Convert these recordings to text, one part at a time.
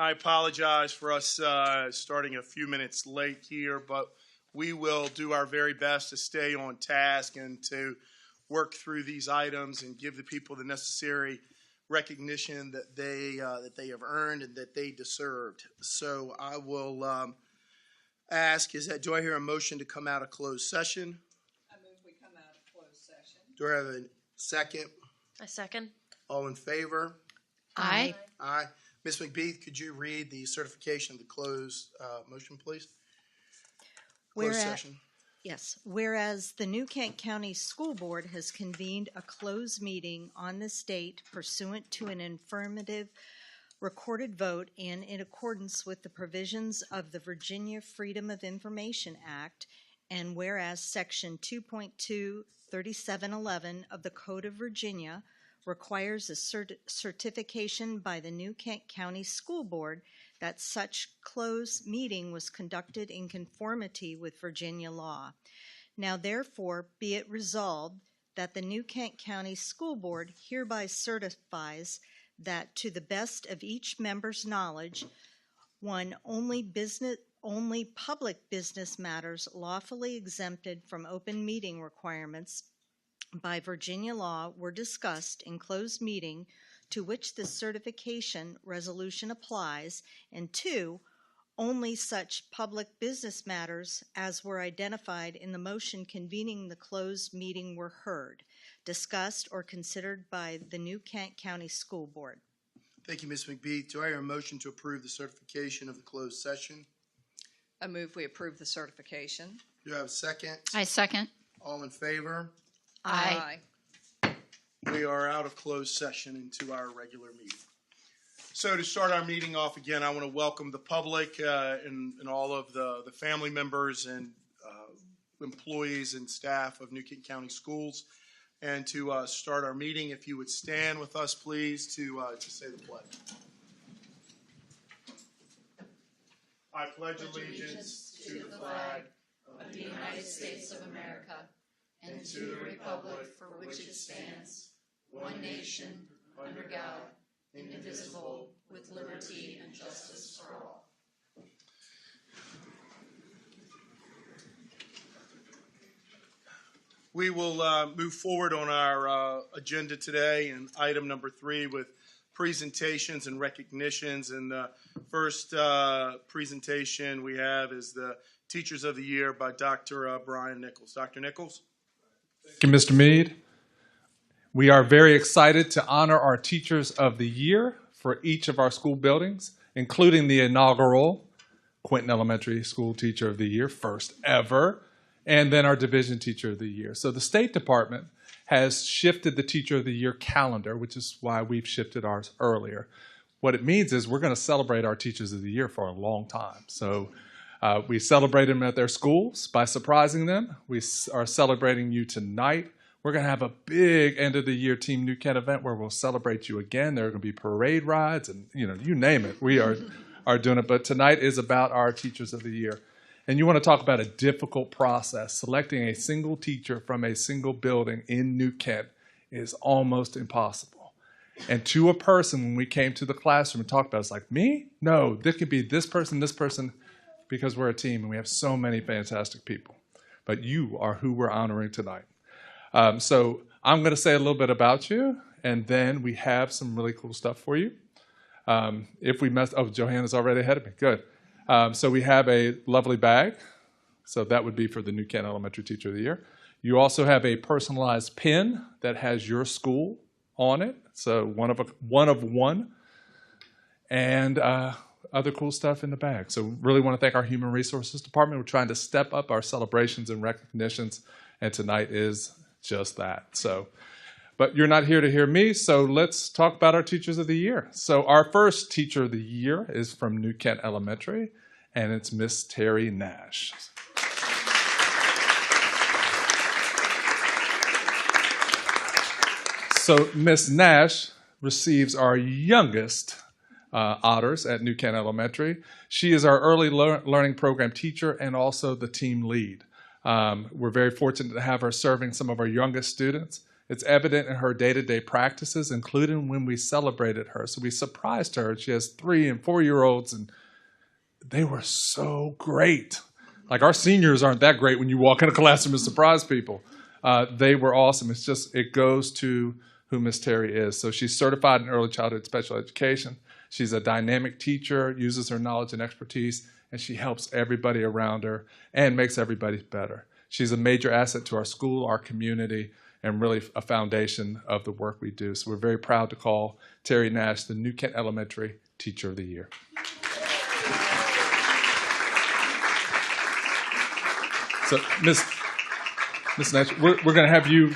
I apologize for us starting a few minutes late here, but we will do our very best to stay on task and to work through these items and give the people the necessary recognition that they have earned and that they deserved. So I will ask, do I hear a motion to come out of closed session? I move we come out of closed session. Do I have a second? A second. All in favor? Aye. Aye. Ms. McBeath, could you read the certification of the closed motion, please? Closed session. Yes. Whereas the New Kent County School Board has convened a closed meeting on this date pursuant to an affirmative recorded vote and in accordance with the provisions of the Virginia Freedom of Information Act, and whereas Section 2.23711 of the Code of Virginia requires a certification by the New Kent County School Board that such closed meeting was conducted in conformity with Virginia law. Now therefore be it resolved that the New Kent County School Board hereby certifies that to the best of each member's knowledge, one, only public business matters lawfully exempted from open meeting requirements by Virginia law were discussed in closed meeting to which the certification resolution applies, and two, only such public business matters as were identified in the motion convening the closed meeting were heard, discussed, or considered by the New Kent County School Board. Thank you, Ms. McBeath. Do I hear a motion to approve the certification of the closed session? I move we approve the certification. Do I have a second? I second. All in favor? Aye. We are out of closed session into our regular meeting. So to start our meeting off again, I want to welcome the public and all of the family members and employees and staff of New Kent County Schools. And to start our meeting, if you would stand with us, please, to say the pledge. I pledge allegiance to the flag of the United States of America and to the republic for which it stands, one nation, under God, indivisible, with liberty and justice for all. We will move forward on our agenda today, and item number 3 with presentations and recognitions. And the first presentation we have is the Teachers of the Year by Dr. Brian Nichols. Dr. Nichols. Thank you, Mr. Mead. We are very excited to honor our Teachers of the Year for each of our school buildings, including the inaugural Quinton Elementary School Teacher of the Year, first ever, and then our Division Teacher of the Year. So the State Department has shifted the Teacher of the Year calendar, which is why we've shifted ours earlier. What it means is we're going to celebrate our Teachers of the Year for a long time. So we celebrate them at their schools by surprising them. We are celebrating you tonight. We're going to have a big end-of-the-year Team New Kent event where we'll celebrate you again. There are going to be parade rides and, you name it. We are doing it. But tonight is about our Teachers of the Year. And you want to talk about a difficult process. Selecting a single teacher from a single building in New Kent is almost impossible. And to a person, when we came to the classroom and talked about it, it's like, me? No, this could be this person, because we're a team and we have so many fantastic people. But you are who we're honoring tonight. So I'm going to say a little bit about you, and then we have some really cool stuff for you. If we messed, Johanna's already ahead of me. Good. So we have a lovely bag. So that would be for the New Kent Elementary Teacher of the Year. You also have a personalized pin that has your school on it. So one of one. And other cool stuff in the bag. So really want to thank our Human Resources Department. We're trying to step up our celebrations and recognitions, and tonight is just that. So, but you're not here to hear me, so let's talk about our Teachers of the Year. So our first Teacher of the Year is from New Kent Elementary, and it's Miss Terry Nash. So Miss Nash receives our youngest honors at New Kent Elementary. She is our early learning program teacher and also the team lead. We're very fortunate to have her serving some of our youngest students, It's evident in her day-to-day practices, including when we celebrated her. So we surprised her. She has 3 and 4-year-olds, and they were so great. Like, our seniors aren't that great when you walk in a classroom and surprise people. They were awesome. It's just, it goes to who Miss Terry is. So she's certified in early childhood special education. She's a dynamic teacher, uses her knowledge and expertise, and she helps everybody around her and makes everybody better. She's a major asset to our school, our community, and really a foundation of the work we do. So we're very proud to call Terry Nash the New Kent Elementary Teacher of the Year. So, Miss Nash, we're going to have you,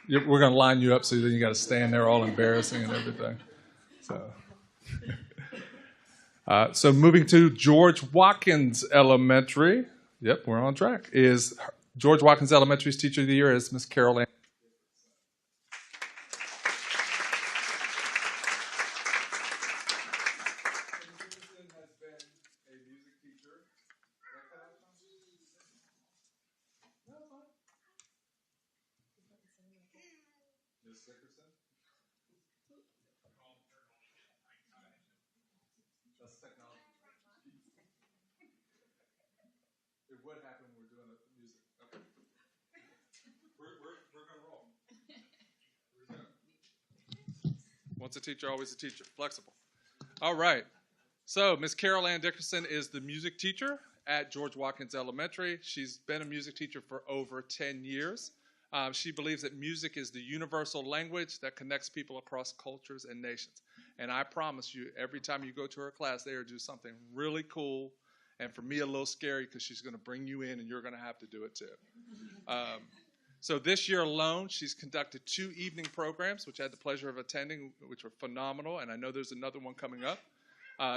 we're going to line you up so then you got to stand there all embarrassing and everything. So moving to George Watkins Elementary. Yep, we're on track. Is George Watkins Elementary's Teacher of the Year is Miss Carol Ann. It would happen when we're doing the music. Okay. We're going to roll. Once a teacher, always a teacher. Flexible. All right. So Miss Carol Ann Dickerson is the music teacher at George Watkins Elementary. She's been a music teacher for over 10 years. She believes that music is the universal language that connects people across cultures and nations. And I promise you, every time you go to her class, they are do something really cool, and for me, a little scary because she's going to bring you in and you're going to have to do it too. So this year alone, she's conducted 2 evening programs, which I had the pleasure of attending, which were phenomenal, and I know there's another one coming up.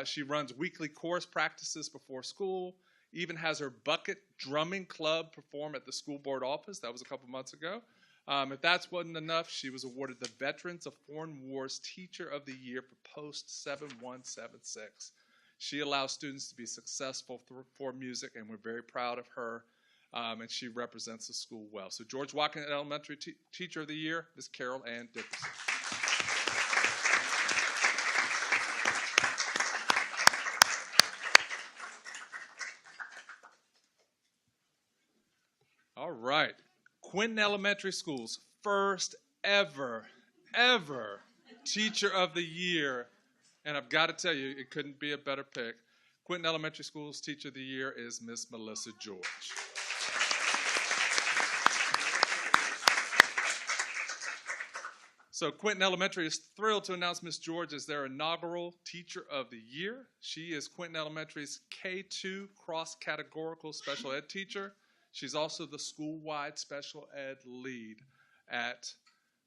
She runs weekly chorus practices before school, even has her bucket drumming club perform at the school board office. That was a couple months ago. If that wasn't enough, she was awarded the Veterans of Foreign Wars Teacher of the Year for post-7176. She allows students to be successful for music, and we're very proud of her, and she represents the school well. So George Watkins Elementary Teacher of the Year, Ms. Carol Ann Dickerson. All right. Quinton Elementary School's first ever Teacher of the Year. And I've got to tell you, it couldn't be a better pick. Quinton Elementary School's Teacher of the Year is Miss Melissa George. So Quinton Elementary is thrilled to announce Miss George as their inaugural Teacher of the Year. She is Quinton Elementary's K-2 cross-categorical special ed teacher. She's also the school-wide special ed lead at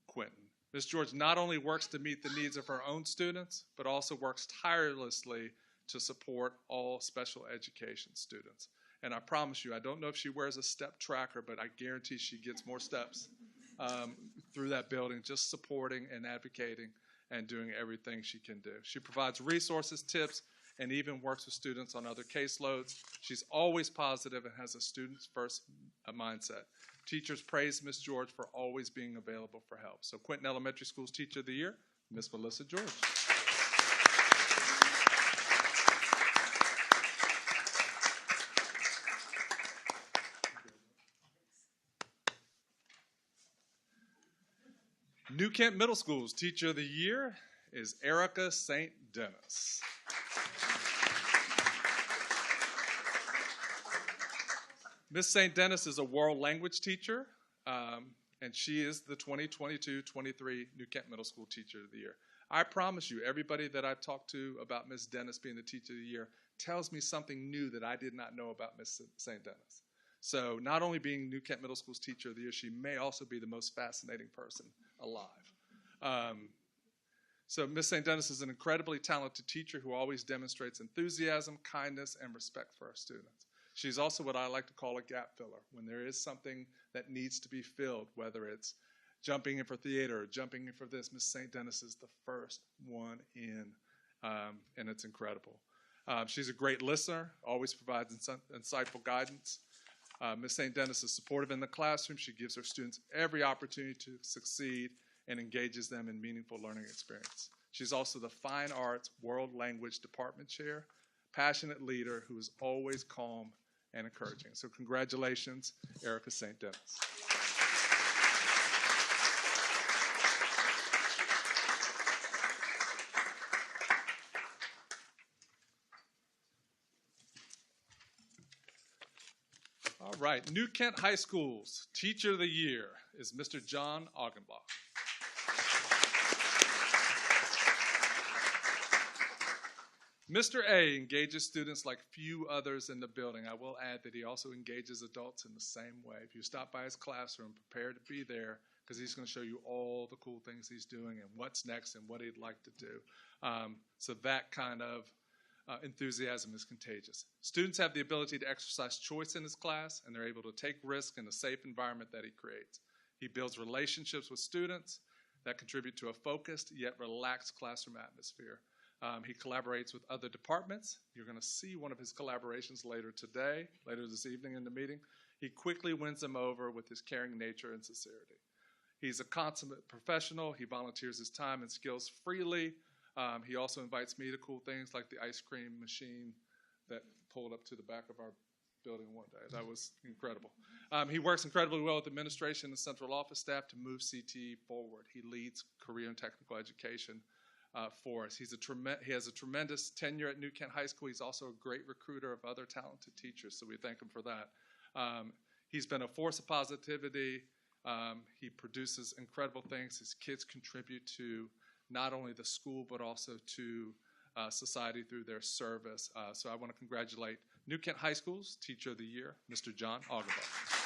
Quinton. Ms. George not only works to meet the needs of her own students, but also works tirelessly to support all special education students. And I promise you, I don't know if she wears a step tracker, but I guarantee she gets more steps through that building, just supporting and advocating and doing everything she can do. She provides resources, tips, and even works with students on other caseloads. She's always positive and has a students first mindset. Teachers praise Ms. George for always being available for help. So Quinton Elementary School's Teacher of the Year, Ms. Melissa George. New Kent Middle School's Teacher of the Year is Erica St. Dennis. Miss St. Dennis is a world language teacher, and she is the 2022-23 New Kent Middle School Teacher of the Year. I promise you, everybody that I've talked to about Miss Dennis being the Teacher of the Year tells me something new that I did not know about Miss St. Dennis. So not only being New Kent Middle School's Teacher of the Year, she may also be the most fascinating person alive. So Miss St. Dennis is an incredibly talented teacher who always demonstrates enthusiasm, kindness, and respect for our students. She's also what I like to call a gap filler. When there is something that needs to be filled, whether it's jumping in for theater or jumping in for this, Miss St. Dennis is the first one in, and it's incredible. She's a great listener, always provides insightful guidance. Ms. St. Dennis is supportive in the classroom. She gives her students every opportunity to succeed and engages them in meaningful learning experience. She's also the Fine Arts World Language Department Chair, passionate leader who is always calm and encouraging. So congratulations, Erica St. Dennis. All right, New Kent High School's Teacher of the Year is Mr. John Augenbach. Mr. A engages students like few others in the building. I will add that he also engages adults in the same way. If you stop by his classroom, prepare to be there because he's going to show you all the cool things he's doing and what's next and what he'd like to do. So that kind of enthusiasm is contagious. Students have the ability to exercise choice in his class, and they're able to take risk in the safe environment that he creates. He builds relationships with students that contribute to a focused yet relaxed classroom atmosphere. He collaborates with other departments. You're going to see one of his collaborations later this evening in the meeting. He quickly wins them over with his caring nature and sincerity. He's a consummate professional. He volunteers his time and skills freely. He also invites me to cool things like the ice cream machine that pulled up to the back of our building one day. That was incredible. He works incredibly well with administration and central office staff to move CTE forward. He leads career and technical education for us. He has a tremendous tenure at New Kent High School. He's also a great recruiter of other talented teachers, so we thank him for that. He's been a force of positivity. He produces incredible things. His kids contribute to not only the school, but also to society through their service. So I want to congratulate New Kent High School's Teacher of the Year, Mr. John Augenbach.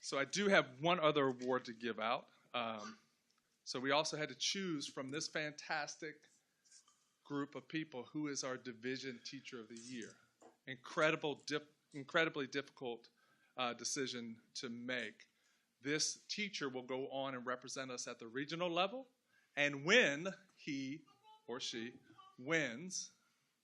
So I do have one other award to give out. So we also had to choose from this fantastic group of people who is our Division Teacher of the Year. Incredibly difficult decision to make. This teacher will go on and represent us at the regional level, and when he or she wins,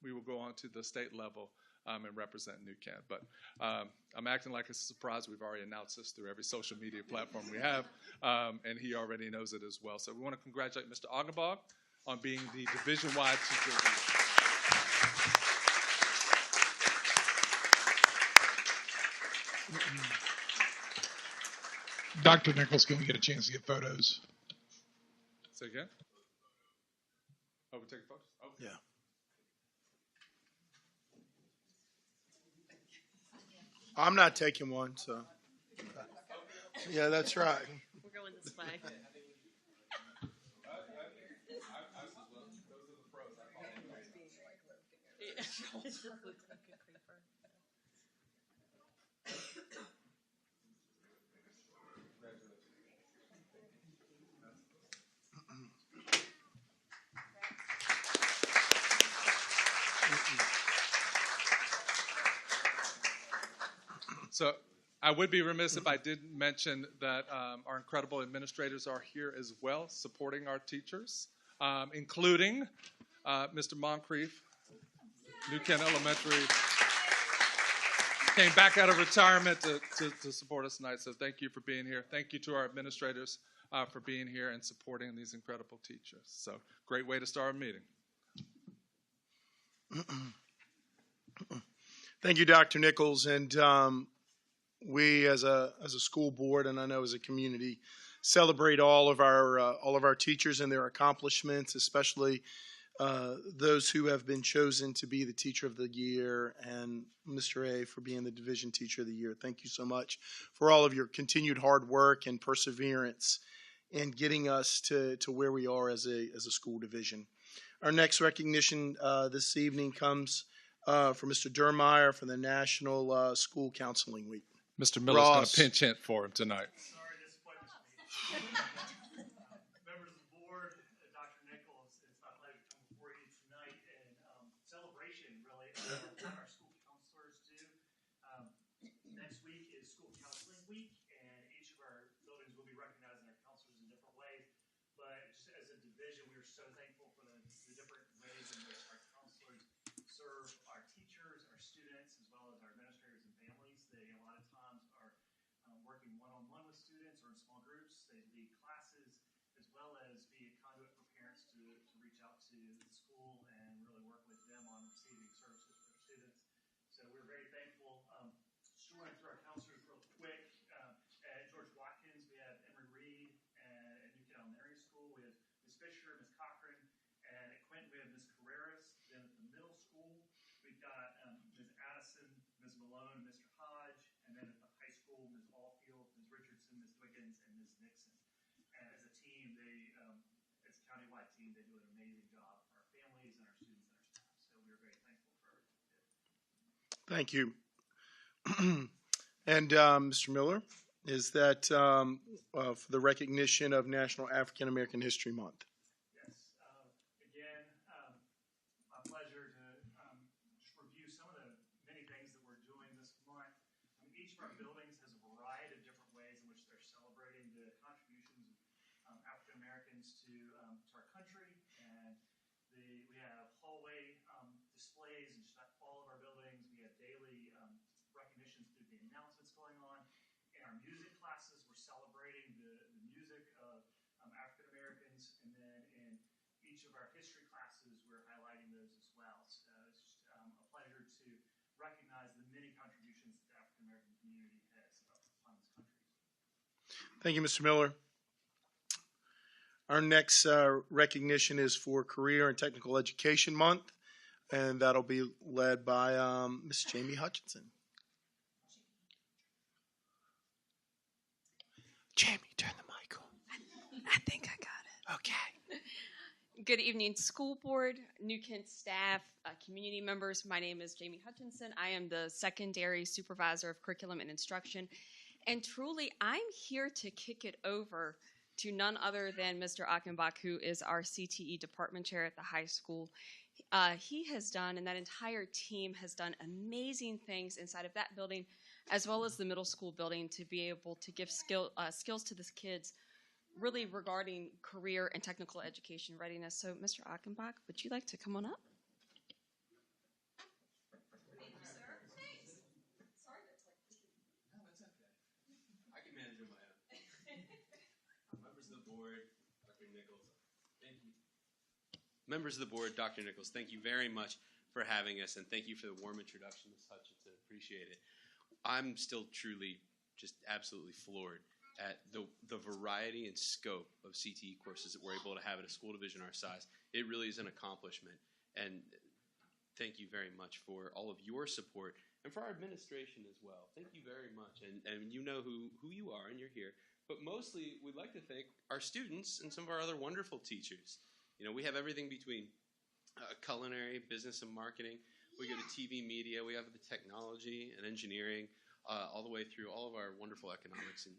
we will go on to the state level and represent New Kent. But I'm acting like it's a surprise. We've already announced this through every social media platform we have, and he already knows it as well. So we want to congratulate Mr. Augenbach on being the division-wide Teacher of the Year. Dr. Nichols, can we get a chance to get photos? Say again? Oh, we take photos? Oh. Yeah. I'm not taking one, so. Yeah, that's right. We're going this way. So I would be remiss if I didn't mention that our incredible administrators are here as well, supporting our teachers, including Mr. Moncrief, New Kent Elementary, came back out of retirement to support us tonight. So thank you for being here. Thank you to our administrators for being here and supporting these incredible teachers. So great way to start a meeting. Thank you, Dr. Nichols. And we as a school board, and I know as a community, celebrate all of our teachers and their accomplishments, especially those who have been chosen to be the Teacher of the Year, and Mr. A for being the Division Teacher of the Year. Thank you so much for all of your continued hard work and perseverance in getting us to where we are as a school division. Our next recognition this evening comes from Mr. Durmeyer for the National School Counseling Week. Mr. Miller's going to pinch hit for him tonight. Sorry to disappoint Mr. Meade. Members of the board, Dr. Nichols, it's my pleasure to come before you tonight in celebration, really, of what our school counselors do. Next week is School Counseling Week, and each of our buildings will be recognizing our counselors in different ways. But so thankful for the different ways in which our counselors serve our teachers, our students, as well as our administrators and families. They a lot of times are working one-on-one with students or in small groups. They lead classes as well as be a conduit for parents to reach out to the school and really work with them on receiving services for students. So we're very thankful. Just running through our counselors real quick. At George Watkins, we have Emory Reed, and at Newton Elementary School, we have Ms. Fisher, Ms. Cochran, and at Quentin, we have Ms. Carreras. Then at the middle school, we've got Ms. Addison, Ms. Malone, Mr. Hodge, and then at the high school, Ms. Allfield, Ms. Richardson, Ms. Wiggins, and Ms. Nixon. And as a team, as a countywide team, they do an amazing job for our families and our students and our staff. So we're very thankful for everything they do. Thank you. And Mr. Miller, is that for the recognition of National African American History Month? Yes. Again, my pleasure to just review some of the many things that we're doing this month. Each of our buildings has a variety of different ways in which they're celebrating the contributions of African Americans to our country. And we have hallway displays in just about all of our buildings. We have daily recognitions through the announcements going on. In our music classes, we're celebrating the music of African Americans, and then in each of our history classes, we're highlighting those as well. So it's just a pleasure to recognize the many contributions that the African American community has upon this country. Thank you, Mr. Miller. Our next recognition is for Career and Technical Education Month, and that'll be led by Ms. Jamie Hutchinson. Jamie, turn the mic on. I think I got it. Okay. Good evening, school board, New Kent staff, community members. My name is Jamie Hutchinson. I am the secondary supervisor of curriculum and instruction. And truly, I'm here to kick it over to none other than Mr. Achenbach, who is our CTE department chair at the high school. He has done, and that entire team has done amazing things inside of that building, as well as the middle school building, to be able to give skills to the kids really regarding career and technical education readiness. So, Mr. Achenbach, would you like to come on up? Thank you, sir. Thanks. Sorry that's like this. No, it's okay. I can manage on my own. Members of the board, Dr. Nichols, thank you. Members of the board, Dr. Nichols, thank you very much for having us, and thank you for the warm introduction, Ms. Hutchinson. Appreciate it. I'm still truly just absolutely floored at the variety and scope of CTE courses that we're able to have at a school division our size. It really is an accomplishment, and thank you very much for all of your support and for our administration as well. Thank you very much, and you know who you are, and you're here. But mostly, we'd like to thank our students and some of our other wonderful teachers. You know, we have everything between culinary, business, and marketing. We go to TV media. We have the technology and engineering, all the way through all of our wonderful economics and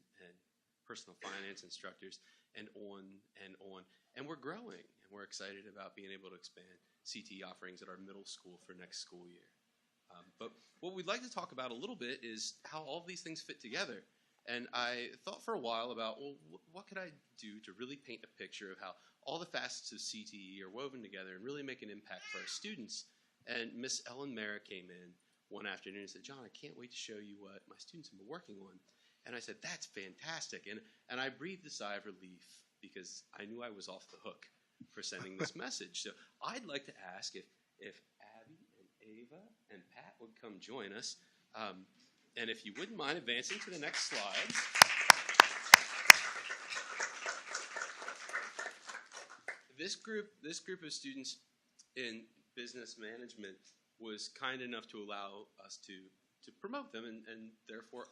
personal finance instructors, and on and on. And we're growing, and we're excited about being able to expand CTE offerings at our middle school for next school year. But what we'd like to talk about a little bit is how all of these things fit together. And I thought for a while about, well, what could I do to really paint a picture of how all the facets of CTE are woven together and really make an impact for our students. And Miss Ellen Merrick came in one afternoon and said, John, I can't wait to show you what my students have been working on. And I said, that's fantastic. And I breathed a sigh of relief because I knew I was off the hook for sending this message. So I'd like to ask if Abby and Ava and Pat would come join us. And if you wouldn't mind advancing to the next slide. This group of students in business management was kind enough to allow us to promote them, and therefore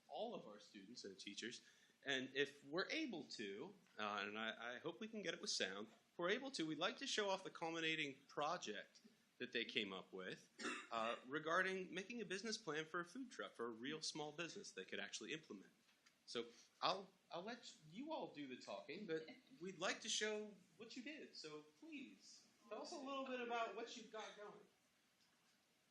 all of our students and teachers. And if we're able to, and I hope we can get it with sound, if we're able to, we'd like to show off the culminating project that they came up with regarding making a business plan for a food truck, for a real small business they could actually implement. So I'll let you all do the talking, but we'd like to show what you did. So please, tell us a little bit about what you've got going.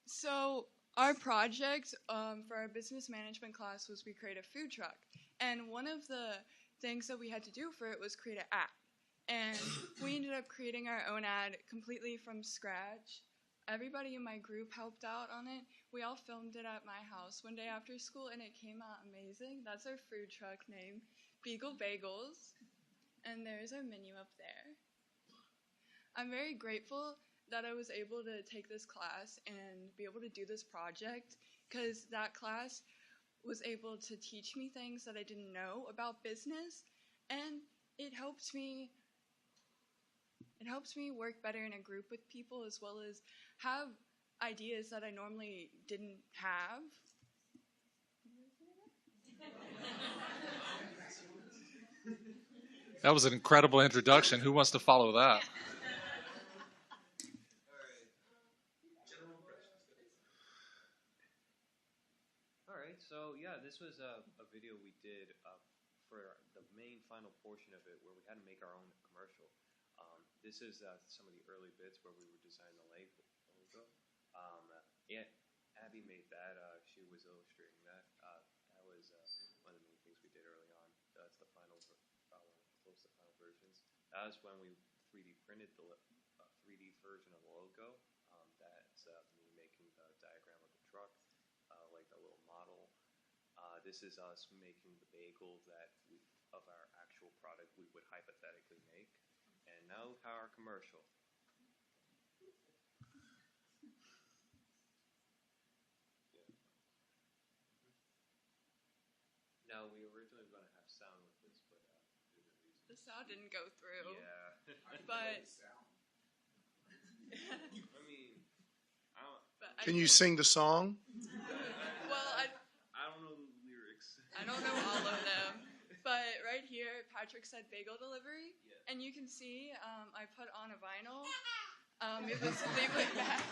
So our project for our business management class was we create a food truck. And one of the things that we had to do for it was create an app. and we ended up creating our own ad completely from scratch. Everybody in my group helped out on it. We all filmed it at my house one day after school, and it came out amazing. That's our food truck name, Beagle Bagels, and there's our menu up there. I'm very grateful that I was able to take this class and be able to do this project, because that class was able to teach me things that I didn't know about business, and it helps me work better in a group with people, as well as have ideas that I normally didn't have. That was an incredible introduction. Who wants to follow that? All right, so yeah, this was a video we did for the main final portion of it, where we had to make our own commercial. This is some of the early bits where we were designing the logo. Yeah, Abby made that. She was illustrating that. That was one of the main things we did early on. That's the final, close to final versions. That was when we 3D printed the 3D version of the logo. That's me making the diagram of the truck, like the little model. This is us making the bagel of our actual product we would hypothetically make. And now our commercial. Now, we originally were going to have sound with this, but The sound didn't go through. yeah. But I mean, Can you sing the song? Well, I don't know the lyrics. I don't know all of them. But right here, Patrick said bagel delivery. Yeah. And you can see I put on a vinyl. It was Fleetwood Mac.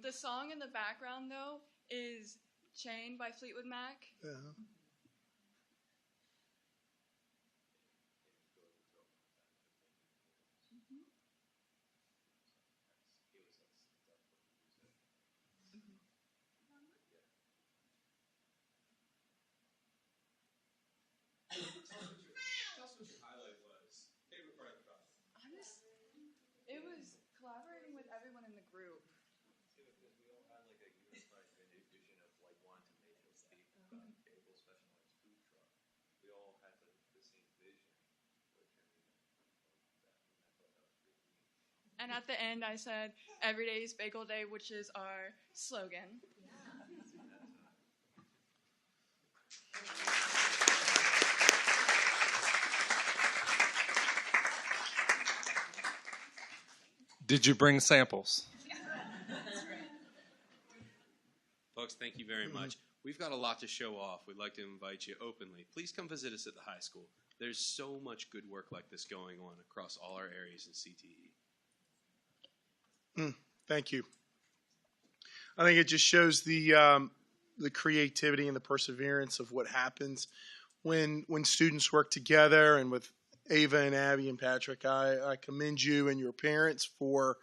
The song in the background, though, is Chain by Fleetwood Mac. Yeah. It was collaborating with everyone in the group. Because we all had like a unified vision of like wanting to make a bagel specialized food truck. We all had the same vision, which I mean, I thought that was pretty neat. And at the end, I said, "Every day is Bagel Day," which is our slogan. Did you bring samples? Folks, thank you very much. We've got a lot to show off. We'd like to invite you openly. Please come visit us at the high school. There's so much good work like this going on across all our areas in CTE. Thank you. I think it just shows the creativity and the perseverance of what happens when students work together. And with Ava and Abby and Patrick, I commend you and your parents for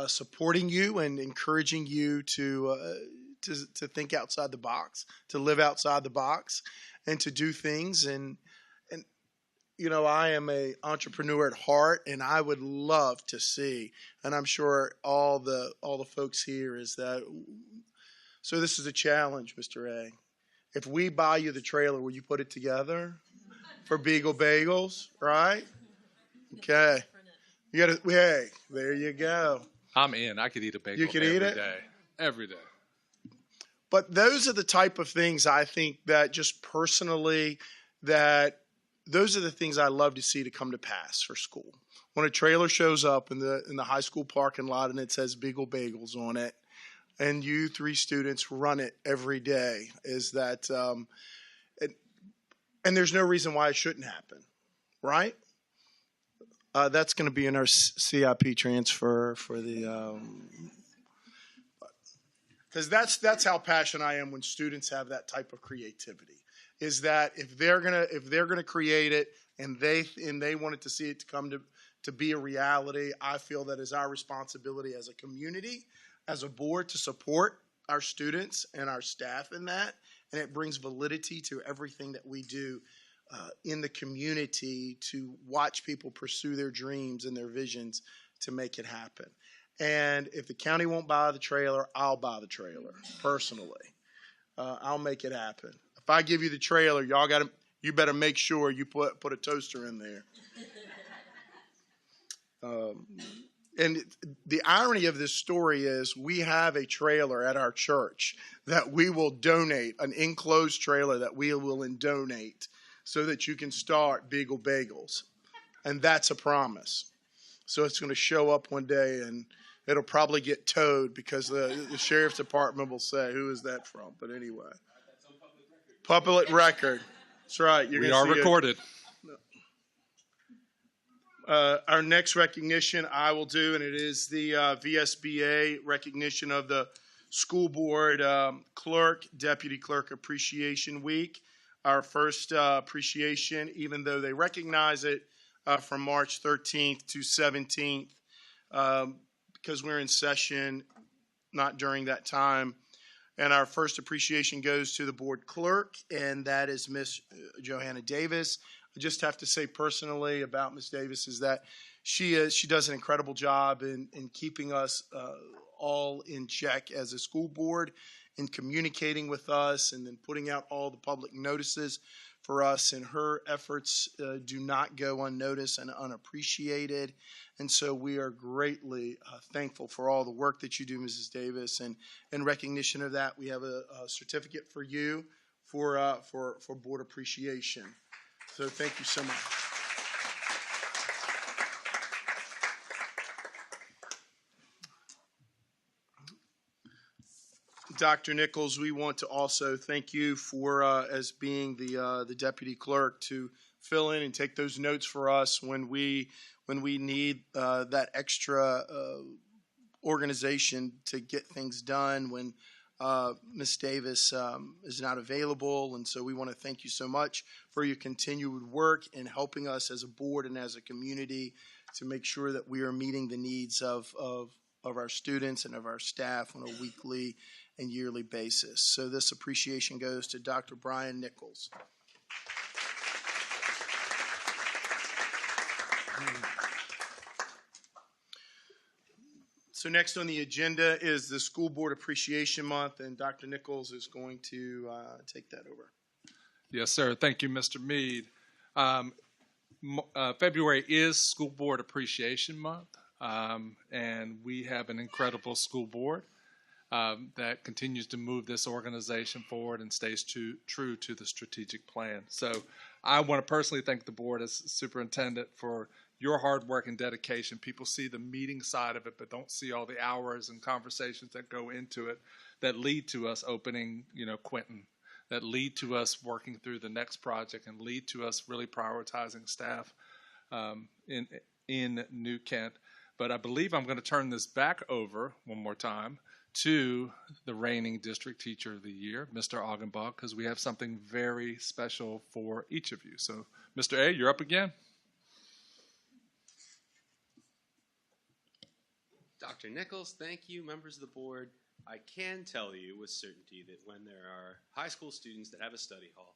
supporting you and encouraging you to think outside the box, to live outside the box, and to do things. And you know, I am an entrepreneur at heart, and I would love to see, and I'm sure all the folks here is that. So this is a challenge, Mr. A. If we buy you the trailer, will you put it together for Beagle Bagels? Right? Okay. You got to. Hey, there you go. I'm in. I could eat a bagel You could eat every it? day. Every day. But those are the type of things I think that just personally, that those are the things I love to see to come to pass for school. When a trailer shows up in the high school parking lot and it says Beagle Bagels on it, and you 3 students run it every day, is that, and there's no reason why it shouldn't happen, right? That's going to be in our CIP transfer for the. Because that's how passionate I am when students have that type of creativity. Is that if they're gonna create it and they wanted to see it to come to be a reality, I feel that is our responsibility as a community, as a board, to support our students and our staff in that, and it brings validity to everything that we do in the community to watch people pursue their dreams and their visions to make it happen. And if the county won't buy the trailer, I'll buy the trailer personally. I'll make it happen. If I give you the trailer, you better make sure you put a toaster in there. And the irony of this story is we have a trailer at our church that we will donate, an enclosed trailer that we will donate so that you can start Beagle Bagels. And that's a promise. So it's going to show up one day and it'll probably get towed because the sheriff's department will say, who is that from? But anyway. Public record. That's right. We are recorded. Our next recognition I will do, and it is the VSBA recognition of the school board clerk, deputy clerk appreciation week. Our first appreciation, even though they recognize it from March 13th to 17th, because we're in session, not during that time. And our first appreciation goes to the board clerk, and that is Miss Johanna Davis. I just have to say personally about Ms. Davis is that she does an incredible job in keeping us all in check as a school board, in communicating with us, and then putting out all the public notices for us. And her efforts do not go unnoticed and unappreciated. And so we are greatly thankful for all the work that you do, Mrs. Davis. And in recognition of that, we have a certificate for you for board appreciation. So thank you so much. Dr. Nichols, we want to also thank you for as being the deputy clerk to fill in and take those notes for us when we need that extra organization to get things done when Ms. Davis is not available. And so we want to thank you so much for your continued work in helping us as a board and as a community to make sure that we are meeting the needs of our students and of our staff on a weekly and yearly basis. So this appreciation goes to Dr. Brian Nichols. So next on the agenda is the School Board Appreciation Month, and Dr. Nichols is going to take that over. Yes, sir. Thank you, Mr. Mead. February is School Board Appreciation Month, and we have an incredible school board that continues to move this organization forward and stays true to the strategic plan. So I want to personally thank the board as superintendent for your hard work and dedication. People see the meeting side of it, but don't see all the hours and conversations that go into it that lead to us opening, Quinton, that lead to us working through the next project and lead to us really prioritizing staff in New Kent. But I believe I'm going to turn this back over one more time to the reigning District Teacher of the Year, Mr. Augenbach, because we have something very special for each of you. So, Mr. A, you're up again. Dr. Nichols, thank you, members of the board. I can tell you with certainty that when there are high school students that have a study hall,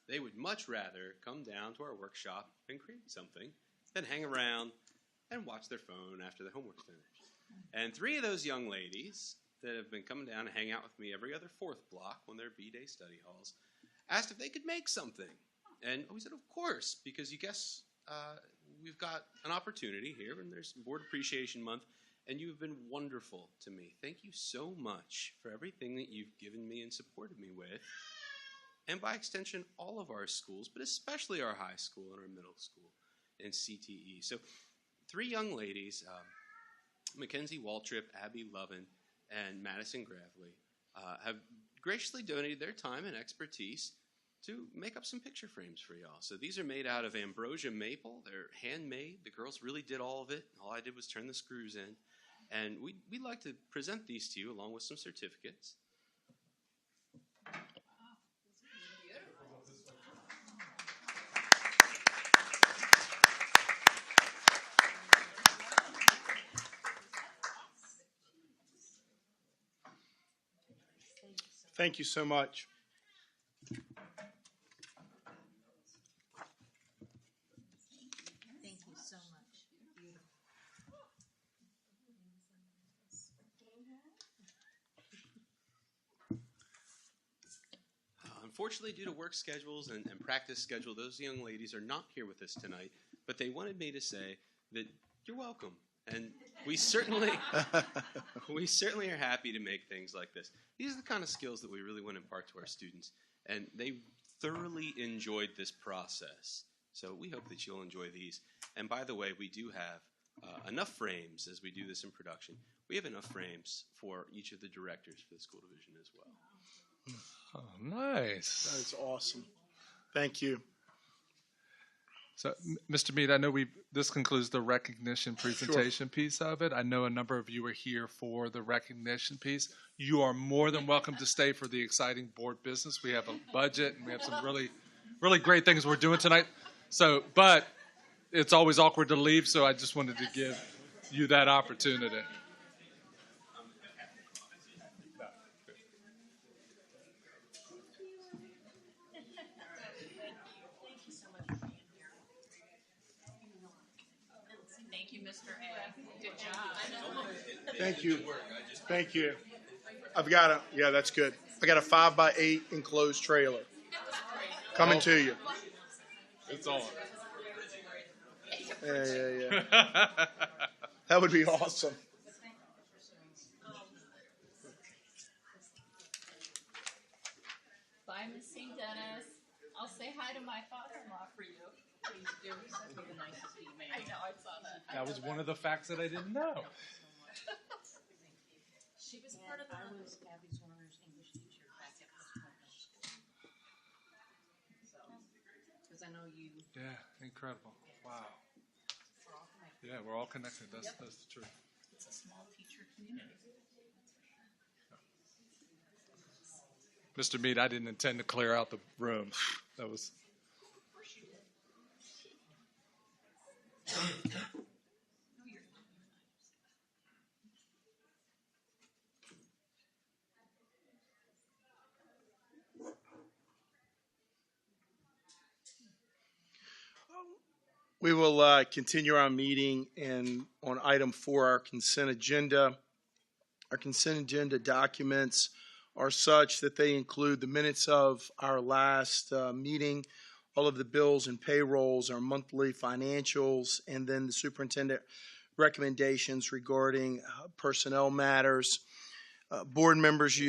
they would much rather come down to our workshop and create something than hang around and watch their phone after their homework's finished. And 3 of those young ladies that have been coming down and hang out with me every other 4th block when they're B-Day study halls asked if they could make something. And we said, of course, because you guess we've got an opportunity here, and there's Board Appreciation Month, and you've been wonderful to me. Thank you so much for everything that you've given me and supported me with, and by extension, all of our schools, but especially our high school and our middle school and CTE. So 3 young ladies, Mackenzie Waltrip, Abby Lovin, and Madison Gravely, have graciously donated their time and expertise to make up some picture frames for y'all. So these are made out of ambrosia maple. They're handmade. The girls really did all of it. All I did was turn the screws in. And we'd like to present these to you along with some certificates. Thank you so much. unfortunately, due to work schedules and practice schedule, those young ladies are not here with us tonight, but they wanted me to say that you're welcome. And we certainly are happy to make things like this. These are the kind of skills that we really want to impart to our students, and they thoroughly enjoyed this process. So we hope that you'll enjoy these. And by the way, we do have enough frames as we do this in production. We have enough frames for each of the directors for the school division as well. Oh, nice. That's awesome. Thank you. So, Mr. Mead, I know this concludes the recognition presentation piece of it. I know a number of you are here for the recognition piece. You are more than welcome to stay for the exciting board business. We have a budget, and we have some really, really great things we're doing tonight. So, but it's always awkward to leave, so I just wanted to give you that opportunity. Thank you, Mr. A. Good job. Thank you. Thank you. That's good. I got a 5x8 enclosed trailer coming to you. It's on. Yeah. That would be awesome. Bye, Miss St. Dennis. I'll say hi to my father-in-law for you. Please do. He's the nicest man. I know, I saw that. That was one of the facts that I didn't know. She was part of the... I was Abby Zorner's English teacher back at West Point Middle School. So, because I know you... Yeah, incredible. Wow. We're all connected. Yeah, we're all connected. That's the truth. It's a small teacher community. Mr. Mead, I didn't intend to clear out the room. That was... We will continue our meeting and on item 4, our consent agenda. Our consent agenda documents are such that they include the minutes of our last meeting, all of the bills and payrolls, our monthly financials, and then the superintendent recommendations regarding personnel matters. Board members,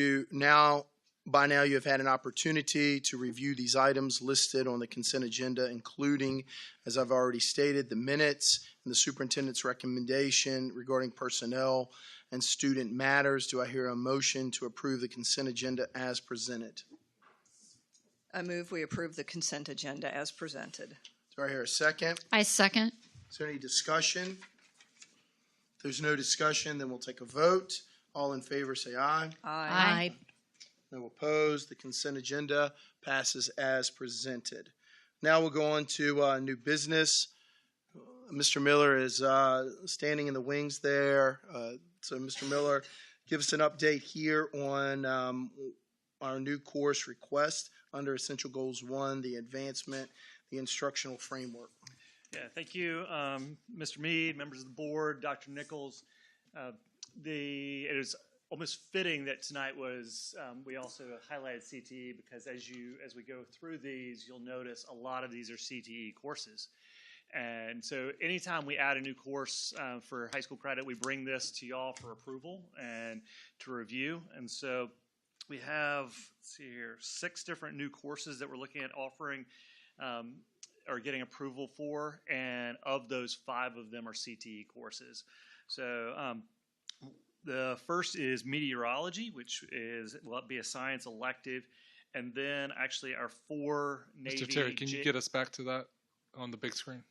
by now you have had an opportunity to review these items listed on the consent agenda, including, as I've already stated, the minutes and the superintendent's recommendation regarding personnel and student matters. Do I hear a motion to approve the consent agenda as presented? I move we approve the consent agenda as presented. Do I hear a second? I second. Is there any discussion? If there's no discussion, then we'll take a vote. All in favor say aye. Aye. No opposed. The consent agenda passes as presented. Now we'll go on to new business. Mr. Miller is standing in the wings there. So Mr. Miller, give us an update here on our new course request under Essential Goals 1, the advancement, the instructional framework. Yeah, thank you, Mr. Mead, members of the board, Dr. Nichols. It is almost fitting that tonight was we also highlighted CTE because as we go through these, you'll notice a lot of these are CTE courses. And so anytime we add a new course for high school credit, we bring this to y'all for approval and to review. And so we have, let's see here, 6 different new courses that we're looking at offering or getting approval for. And of those, 5 of them are CTE courses. So the first is meteorology, which will be a science elective. And then actually our 4 Navy... Mr. Terry, can you get us back to that on the big screen?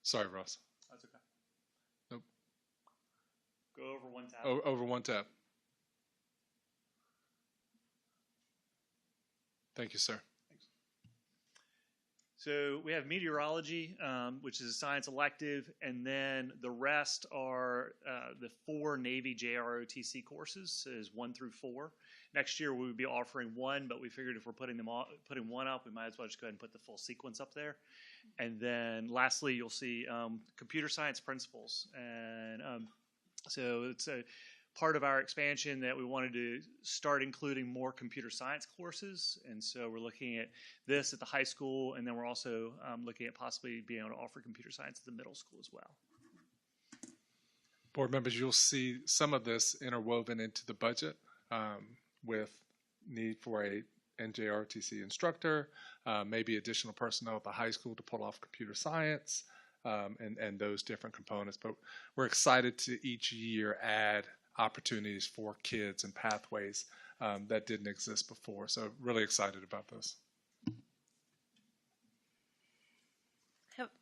Sorry, Ross. That's okay. Nope. Go over one tab. Over one tab. Thank you, sir. So we have meteorology, which is a science elective, and then the rest are the 4 Navy JROTC courses, is 1 through 4. Next year we would be offering 1, but we figured if we're putting 1 up, we might as well just go ahead and put the full sequence up there. And then lastly, you'll see computer science principles, and so it's part of our expansion that we wanted to start including more computer science courses. And so we're looking at this at the high school, and then we're also looking at possibly being able to offer computer science at the middle school as well. Board members, you'll see some of this interwoven into the budget with need for a NJROTC instructor, maybe additional personnel at the high school to pull off computer science, and those different components. But we're excited to each year add opportunities for kids and pathways that didn't exist before. So really excited about this.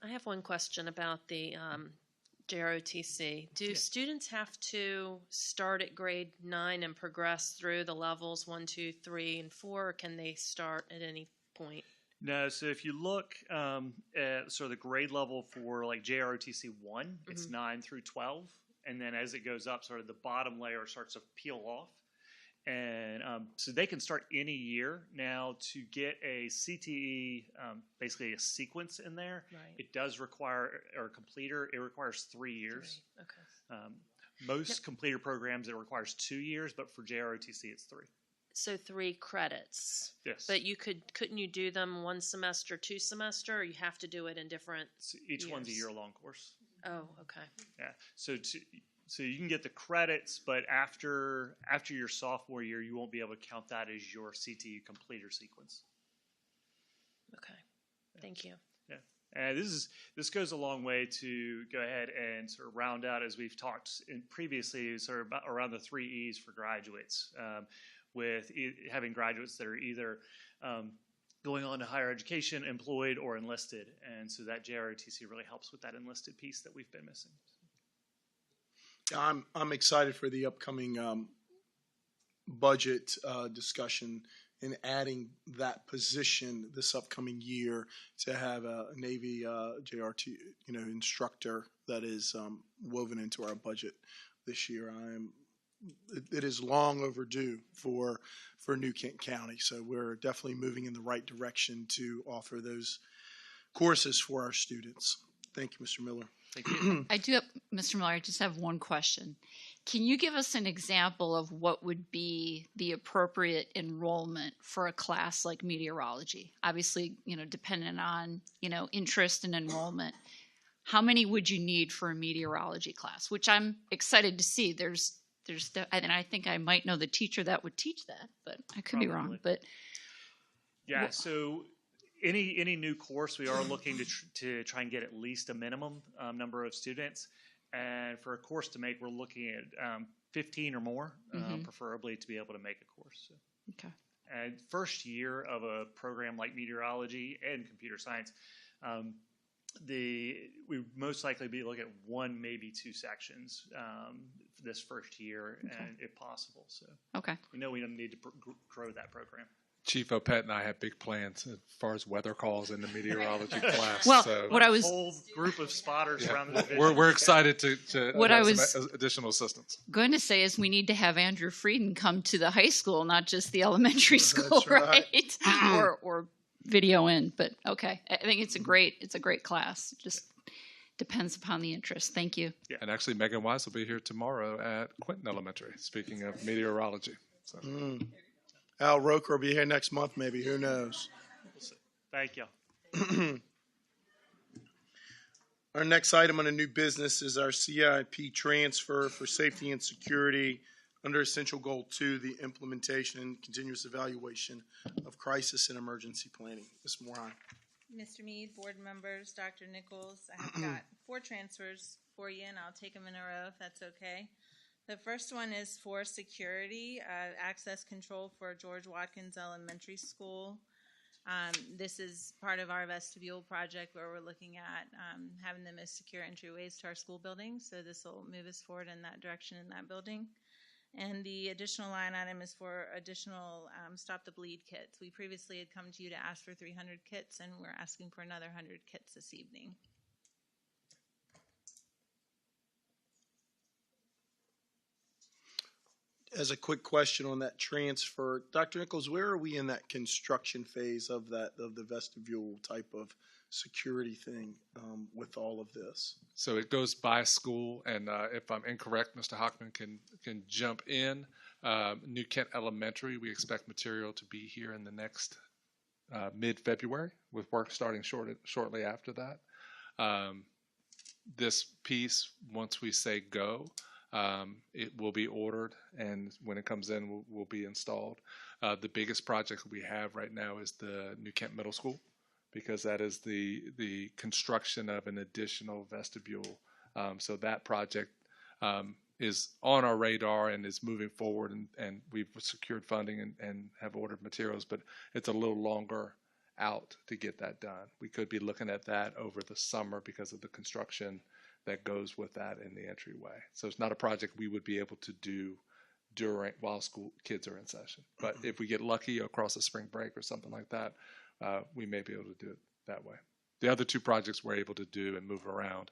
I have one question about the JROTC. Do students have to start at grade 9 and progress through the levels 1, 2, 3, and 4, or can they start at any point? No, so if you look at sort of the grade level for like JROTC 1, it's 9 through 12. And then as it goes up, sort of the bottom layer starts to peel off. And so they can start any year. Now, to get a CTE, basically a sequence in there, it does require, or a completer, it requires 3 years. Okay. Most completer programs, it requires 2 years, but for JROTC, it's 3. So 3 credits. Yes. But you couldn't you do them 1 semester, 2 semester, or you have to do it in different So each one's a years? year-long course. Oh, okay. Yeah. So you can get the credits, but after your sophomore year, you won't be able to count that as your CTE completer sequence. Okay. Thank you. Yeah. And this goes a long way to go ahead and sort of round out, as we've talked previously, sort of about around the 3 E's for graduates, with having graduates that are either going on to higher education, employed, or enlisted. And so that JROTC really helps with that enlisted piece that we've been missing. I'm excited for the upcoming budget discussion and adding that position this upcoming year to have a Navy JRT instructor that is woven into our budget this year. It is long overdue for New Kent County, so we're definitely moving in the right direction to offer those courses for our students. Thank you, Mr. Miller. Thank you. I do have, Mr. Miller, I just have one question. Can you give us an example of what would be the appropriate enrollment for a class like meteorology? Obviously, dependent on, interest and enrollment. How many would you need for a meteorology class? Which I'm excited to see. And I think I might know the teacher that would teach that, but I could be wrong. But yeah, so any new course, we are looking to try and get at least a minimum number of students. And for a course to make, we're looking at 15 or more, preferably, to be able to make a course. So. Okay. And first year of a program like meteorology and computer science, we most likely be looking at 1, maybe 2 sections this first year, and if possible. So okay, we know we don't need to grow that program. Chief Opet and I have big plans as far as weather calls in the meteorology class. Well, so, what I was whole group of spotters around the division. we're excited to What have I some was additional assistance. going to say is we need to have Andrew Frieden come to the high school, not just the elementary school, right. or video in. But okay, I think it's a great class. It just depends upon the interest. Thank you. Yeah. And actually, Megan Wise will be here tomorrow at Quinton Elementary, speaking of meteorology. So. Al Roker will be here next month, maybe. Who knows? Thank you. Our next item on the new business is our CIP transfer for safety and security under Essential Goal 2, the implementation and continuous evaluation of crisis and emergency planning. Ms. Moran. Mr. Mead, board members, Dr. Nichols, I have got 4 transfers for you, and I'll take them in a row if that's okay. The first one is for security, access control for George Watkins Elementary School. This is part of our vestibule project where we're looking at having them as secure entryways to our school buildings. So this will move us forward in that direction in that building. And the additional line item is for additional Stop the Bleed kits. We previously had come to you to ask for 300 kits, and we're asking for another 100 kits this evening. As a quick question on that transfer, Dr. Nichols, where are we in that construction phase of the vestibule type of security thing with all of this? So it goes by school, and if I'm incorrect, Mr. Hockman can jump in. New Kent Elementary, we expect material to be here in the next mid-February, with work starting shortly after that. This piece, once we say go, it will be ordered, and when it comes in, will be installed. The biggest project we have right now is the New Kent Middle School, because that is the construction of an additional vestibule. So that project is on our radar and is moving forward, and we've secured funding and have ordered materials, but it's a little longer out to get that done. We could be looking at that over the summer because of the construction that goes with that in the entryway. So it's not a project we would be able to do while school kids are in session. But if we get lucky across a spring break or something like that, we may be able to do it that way. The other two projects we're able to do and move around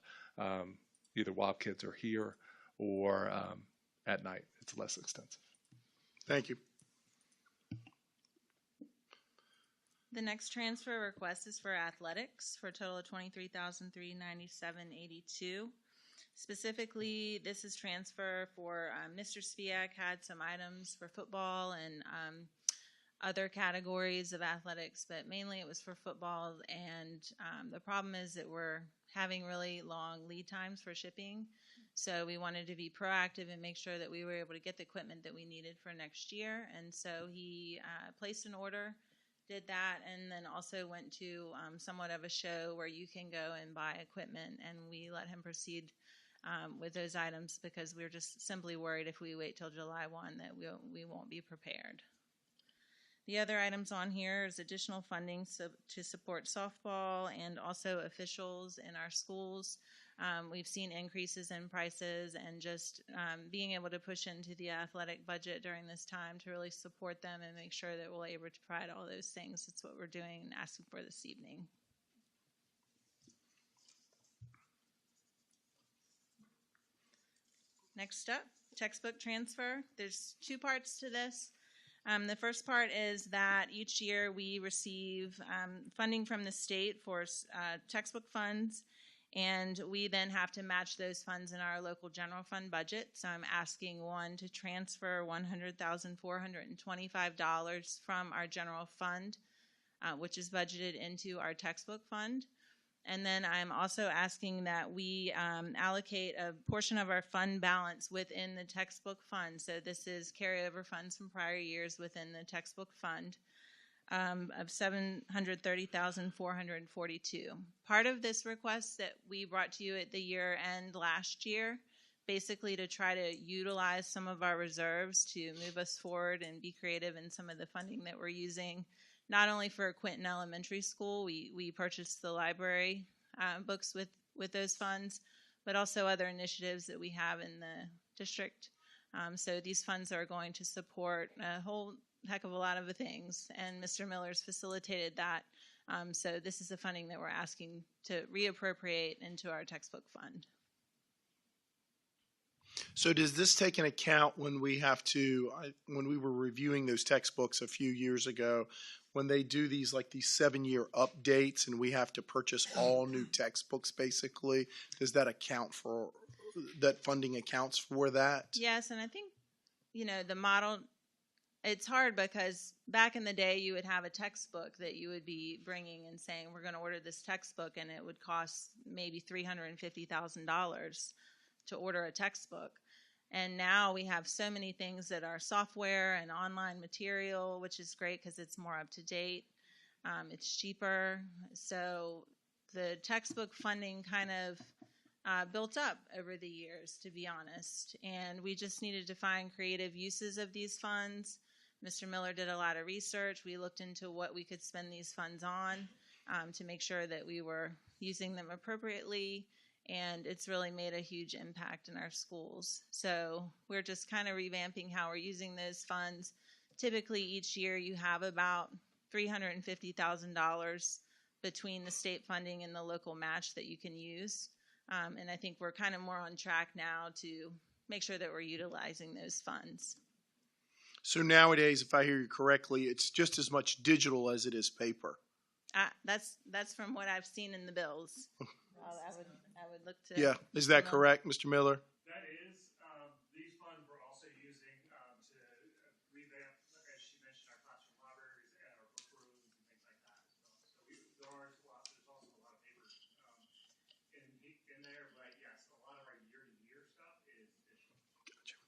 either while kids are here or at night. It's less extensive. Thank you. The next transfer request is for athletics for a total of $23,397.82. Specifically, this is transfer for Mr. Spiak had some items for football and other categories of athletics, but mainly it was for football. And the problem is that we're having really long lead times for shipping. So we wanted to be proactive and make sure that we were able to get the equipment that we needed for next year. And so he placed an order, did that, and then also went to somewhat of a show where you can go and buy equipment, and we let him proceed with those items because we're just simply worried if we wait till July 1 that we won't be prepared. The other items on here is additional funding to support softball and also officials in our schools. We've seen increases in prices, and just being able to push into the athletic budget during this time to really support them and make sure that we're able to provide all those things. That's what we're doing and asking for this evening. Next up, textbook transfer. There's two parts to this. The first part is that each year we receive funding from the state for textbook funds, and we then have to match those funds in our local general fund budget. So I'm asking one to transfer $100,425 from our general fund, which is budgeted into our textbook fund. And then I'm also asking that we allocate a portion of our fund balance within the textbook fund. So this is carryover funds from prior years within the textbook fund of $730,442. Part of this request that we brought to you at the year end last year, basically to try to utilize some of our reserves to move us forward and be creative in some of the funding that we're using. Not only for Quinton Elementary School, we purchased the library books with those funds, but also other initiatives that we have in the district. So these funds are going to support a whole heck of a lot of things, and Mr. Miller's facilitated that. So this is the funding that we're asking to reappropriate into our textbook fund. So does this take into account when we when we were reviewing those textbooks a few years ago, when they do these 7-year updates and we have to purchase all new textbooks basically, does that that funding accounts for that? Yes, and I think, the model, it's hard because back in the day you would have a textbook that you would be bringing and saying, we're going to order this textbook, and it would cost maybe $350,000 to order a textbook. And now we have so many things that are software and online material, which is great because it's more up to date. It's cheaper. So the textbook funding kind of built up over the years, to be honest. And we just needed to find creative uses of these funds. Mr. Miller did a lot of research. We looked into what we could spend these funds on to make sure that we were using them appropriately. And it's really made a huge impact in our schools. So we're just kind of revamping how we're using those funds. Typically each year you have about $350,000 between the state funding and the local match that you can use. And I think we're kind of more on track now to make sure that we're utilizing those funds. So nowadays, if I hear you correctly, it's just as much digital as it is paper. That's from what I've seen in the bills. I would look to. Yeah, is that correct, Mr. Miller? That is, these funds we're also using to revamp, as she mentioned, our classroom libraries and our book rooms and things like that as well. So there's also a lot of paper in there, but yes, a lot of our year-to-year stuff is additional. Gotcha.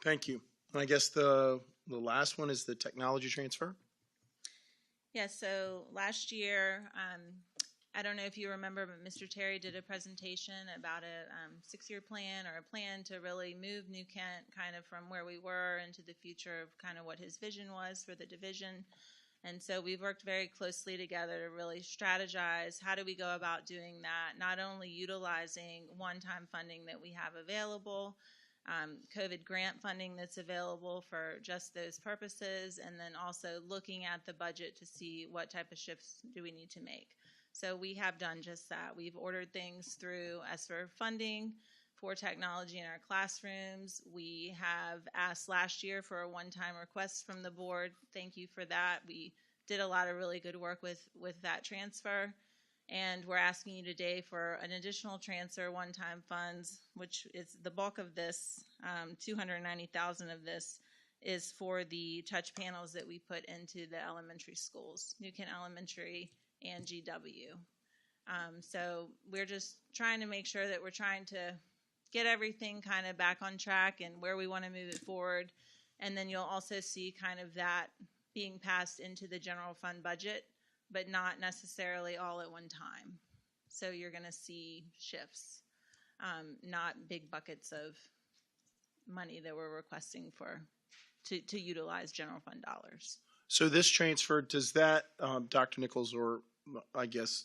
Thank you. And I guess the last one is the technology transfer. Yeah, so last year, I don't know if you remember, but Mr. Terry did a presentation about a 6-year plan or a plan to really move New Kent kind of from where we were into the future of kind of what his vision was for the division. And so we've worked very closely together to really strategize how do we go about doing that, not only utilizing one-time funding that we have available, COVID grant funding that's available for just those purposes, and then also looking at the budget to see what type of shifts do we need to make. So we have done just that. We've ordered things through ESSER funding for technology in our classrooms. We have asked last year for a one-time request from the board. Thank you for that. We did a lot of really good work with that transfer. And we're asking you today for an additional transfer, one-time funds, which is the bulk of this, $290,000 of this is for the touch panels that we put into the elementary schools, New Kent Elementary and GW. So we're just trying to make sure that we're trying to get everything kind of back on track and where we want to move it forward. And then you'll also see kind of that being passed into the general fund budget, but not necessarily all at one time. So you're going to see shifts, not big buckets of money that we're requesting for to utilize general fund dollars. So this transfer, does that, Dr. Nichols, or I guess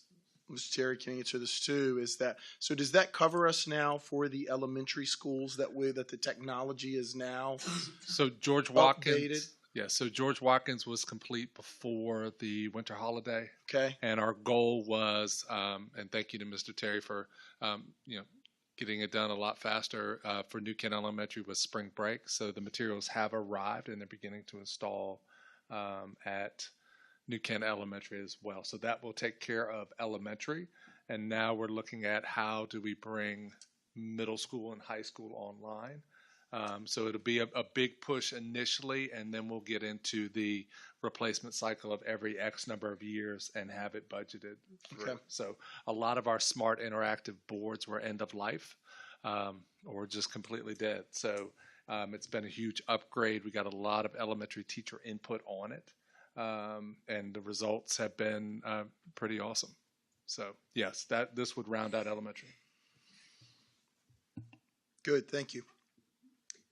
Mr. Terry can answer this too, is that, so does that cover us now for the elementary schools that the technology is now So George Watkins. updated? Yeah, so George Watkins was complete before the winter holiday. Okay. And our goal was, and thank you to Mr. Terry for, getting it done a lot faster for New Kent Elementary was spring break. So the materials have arrived and they're beginning to install at New Kent Elementary as well. So that will take care of elementary. And now we're looking at how do we bring middle school and high school online. So it'll be a big push initially, and then we'll get into the replacement cycle of every X number of years and have it budgeted through. Okay. So a lot of our smart interactive boards were end of life or just completely dead. So it's been a huge upgrade. We got a lot of elementary teacher input on it, and the results have been pretty awesome. So yes, this would round out elementary. Good, thank you.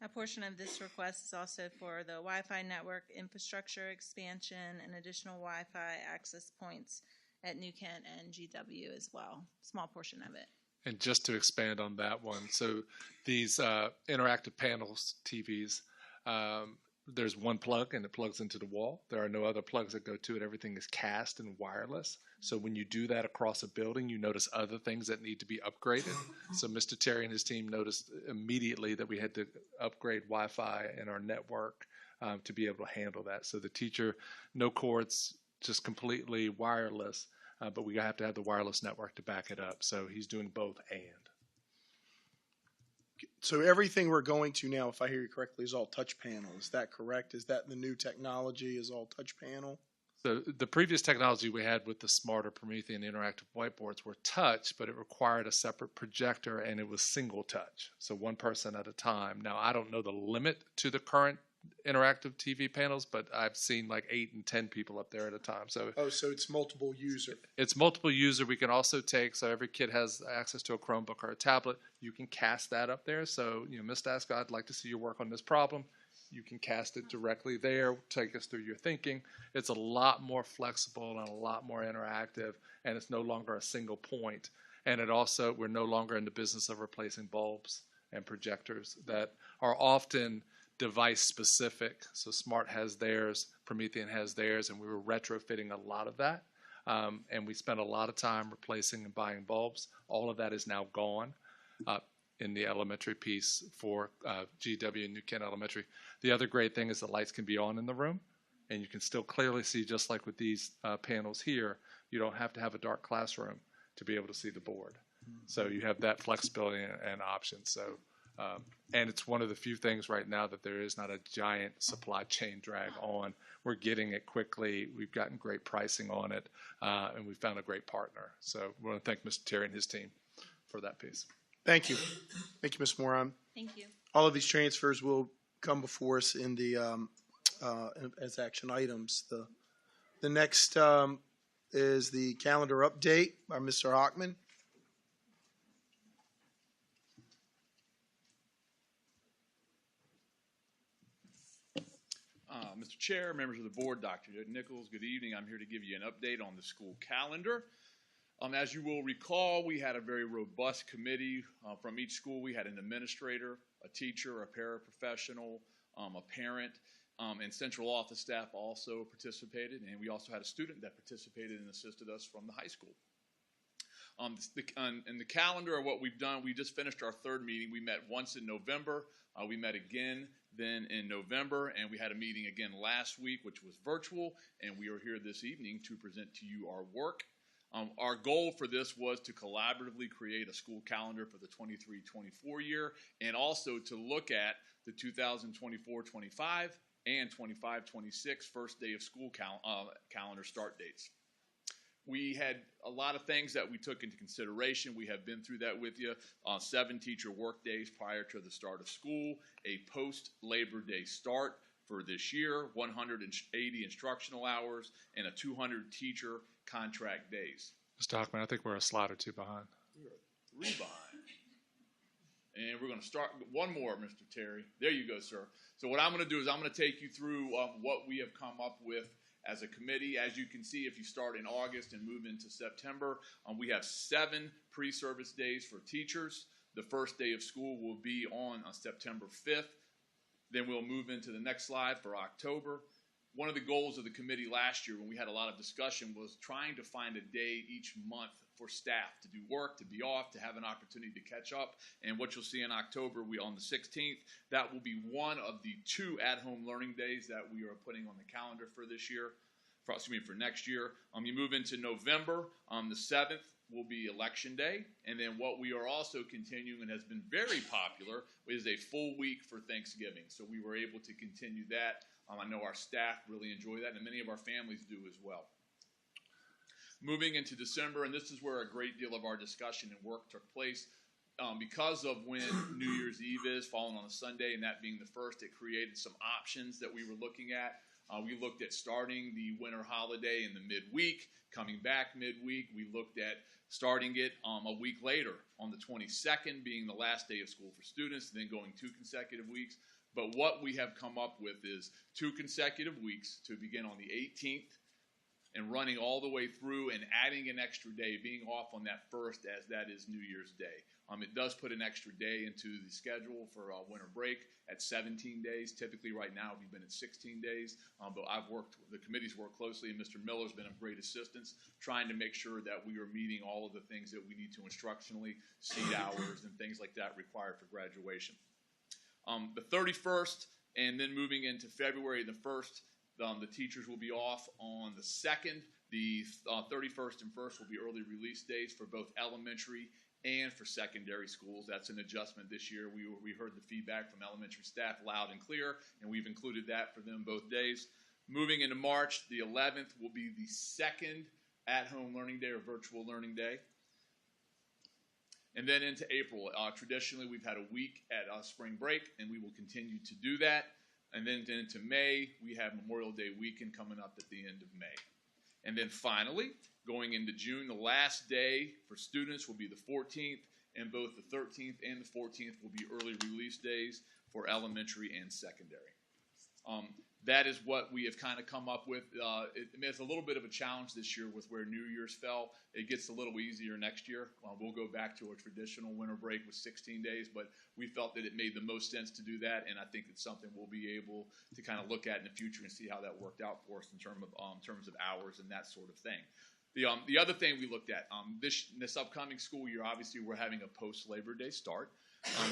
A portion of this request is also for the Wi-Fi network infrastructure expansion and additional Wi-Fi access points at New Kent and GW as well. Small portion of it. And just to expand on that one, so these interactive panels, TVs, there's one plug and it plugs into the wall. There are no other plugs that go to it. Everything is cast and wireless. So when you do that across a building, you notice other things that need to be upgraded. So Mr. Terry and his team noticed immediately that we had to upgrade Wi-Fi in our network to be able to handle that. So the teacher, no cords, just completely wireless, but we have to have the wireless network to back it up. So he's doing both and. So everything we're going to now, if I hear you correctly, is all touch panel. Is that correct? Is that the new technology is all touch panel? So the previous technology we had with the smarter Promethean interactive whiteboards were touch, but it required a separate projector and it was single touch. So one person at a time. Now, I don't know the limit to the current interactive TV panels, but I've seen like 8 and 10 people up there at a time. So it's multiple user. It's multiple user. We can also take, so every kid has access to a Chromebook or a tablet. You can cast that up there. So, Ms. Daska, I'd like to see your work on this problem. You can cast it directly there, take us through your thinking. It's a lot more flexible and a lot more interactive, and it's no longer a single point. And it also, we're no longer in the business of replacing bulbs and projectors that are often device specific. So Smart has theirs, Promethean has theirs, and we were retrofitting a lot of that. And we spent a lot of time replacing and buying bulbs. All of that is now gone in the elementary piece for GW and New Kent Elementary. The other great thing is the lights can be on in the room, and you can still clearly see, just like with these panels here, you don't have to have a dark classroom to be able to see the board. So you have that flexibility and option. So, and it's one of the few things right now that there is not a giant supply chain drag on. We're getting it quickly. We've gotten great pricing on it, and we found a great partner. So we want to thank Mr. Terry and his team for that piece. Thank you. Thank you, Ms. Moran. Thank you. All of these transfers will come before us in the as action items. The next is the calendar update by Mr. Hockman. Mr. Chair, members of the board, Dr. Nichols, good evening. I'm here to give you an update on the school calendar. As you will recall, we had a very robust committee from each school. We had an administrator, a teacher, a paraprofessional, a parent, and central office staff also participated. And we also had a student that participated and assisted us from the high school. In the calendar of what we've done, we just finished our third meeting. We met once in November. We met again then in November, and we had a meeting again last week, which was virtual, and we are here this evening to present to you our work. Our goal for this was to collaboratively create a school calendar for the 23-24 year, and also to look at the 2024-25 and 25-26 first day of school calendar start dates. We had a lot of things that we took into consideration. We have been through that with you. 7 teacher work days prior to the start of school, a post-Labor Day start for this year, 180 instructional hours, and a 200 teacher contract days. Mr. Hockman, I think we're a slide or two behind. We're 3 behind. And we're going to start one more, Mr. Terry. There you go, sir. So what I'm going to do is I'm going to take you through what we have come up with as a committee. As you can see, if you start in August and move into September, we have 7 pre-service days for teachers. The first day of school will be on September 5th. Then we'll move into the next slide for October. One of the goals of the committee last year when we had a lot of discussion was trying to find a day each month for staff to do work, to be off, to have an opportunity to catch up. And what you'll see in October, on the 16th, that will be one of the 2 at-home learning days that we are putting on the calendar for this year, for next year. You move into November, the 7th will be Election Day. And then what we are also continuing and has been very popular is a full week for Thanksgiving. So we were able to continue that. I know our staff really enjoy that, and many of our families do as well. Moving into December, and this is where a great deal of our discussion and work took place. Because of when New Year's Eve is, falling on a Sunday, and that being the first, it created some options that we were looking at. We looked at starting the winter holiday in the midweek, coming back midweek. We looked at starting it a week later on the 22nd, being the last day of school for students, and then going 2 consecutive weeks. But what we have come up with is 2 consecutive weeks to begin on the 18th and running all the way through and adding an extra day, being off on that first, as that is New Year's Day. It does put an extra day into the schedule for winter break at 17 days. Typically right now we've been at 16 days, but the committee's worked closely, and Mr. Miller's been of great assistance trying to make sure that we are meeting all of the things that we need to instructionally, seat hours and things like that required for graduation. The 31st, and then moving into February the 1st, the teachers will be off on the 2nd. The 31st and 1st will be early release days for both elementary and for secondary schools. That's an adjustment this year. We heard the feedback from elementary staff loud and clear, and we've included that for them both days. Moving into March, the 11th will be the 2nd at-home learning day or virtual learning day. And then into April, traditionally we've had a week at spring break, and we will continue to do that. And then into May, we have Memorial Day weekend coming up at the end of May. And then finally, going into June, the last day for students will be the 14th, and both the 13th and the 14th will be early release days for elementary and secondary. That is what we have kind of come up with. It's a little bit of a challenge this year with where New Year's fell. It gets a little easier next year. We'll go back to a traditional winter break with 16 days, but we felt that it made the most sense to do that, and I think it's something we'll be able to kind of look at in the future and see how that worked out for us in terms of hours and that sort of thing. The other thing we looked at, this upcoming school year, obviously we're having a post-Labor Day start.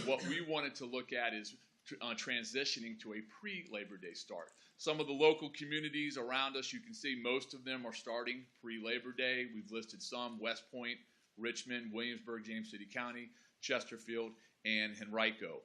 What we wanted to look at is transitioning to a pre-Labor Day start. Some of the local communities around us, you can see most of them are starting pre-Labor Day. We've listed some: West Point, Richmond, Williamsburg, James City County, Chesterfield, and Henrico.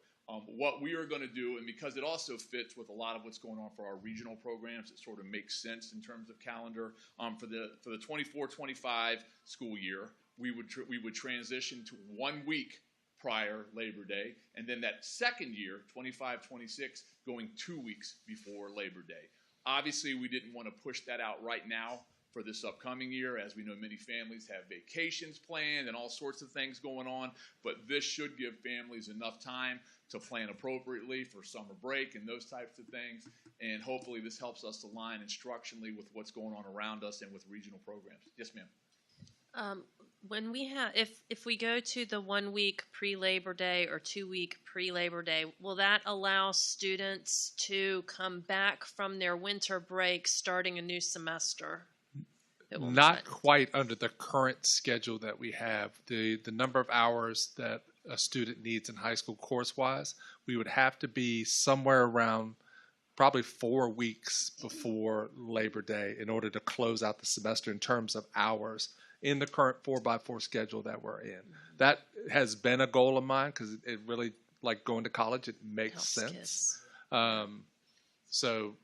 What we are going to do, and because it also fits with a lot of what's going on for our regional programs, it sort of makes sense in terms of calendar. For the 24-25 school year, we would transition to 1 week prior Labor Day, and then that second year, 25-26, going 2 weeks before Labor Day. Obviously, we didn't want to push that out right now for this upcoming year. As we know, many families have vacations planned and all sorts of things going on, but this should give families enough time to plan appropriately for summer break and those types of things, and hopefully this helps us align instructionally with what's going on around us and with regional programs. Yes, ma'am. When we have, if we go to the 1 week pre-Labor Day or 2 week pre-Labor Day, will that allow students to come back from their winter break starting a new semester? Not quite under the current schedule that we have. The number of hours that a student needs in high school course-wise, we would have to be somewhere around probably 4 weeks before Labor Day in order to close out the semester in terms of hours in the current 4x4 schedule that we're in. That has been a goal of mine because it really, like going to college, it makes sense. So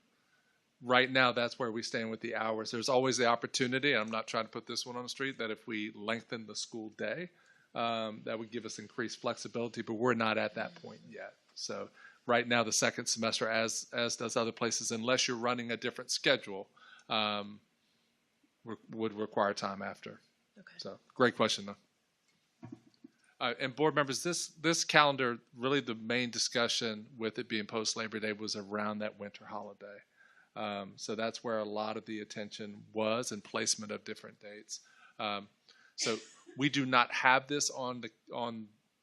right now, that's where we stand with the hours. There's always the opportunity, and I'm not trying to put this one on the street, that if we lengthen the school day, that would give us increased flexibility, but we're not at that point yet. So right now, the second semester, as does other places, unless you're running a different schedule, would require time after. Okay. So great question, though. And board members, this calendar, really the main discussion with it being post-Labor Day was around that winter holiday. So that's where a lot of the attention was and placement of different dates. So we do not have this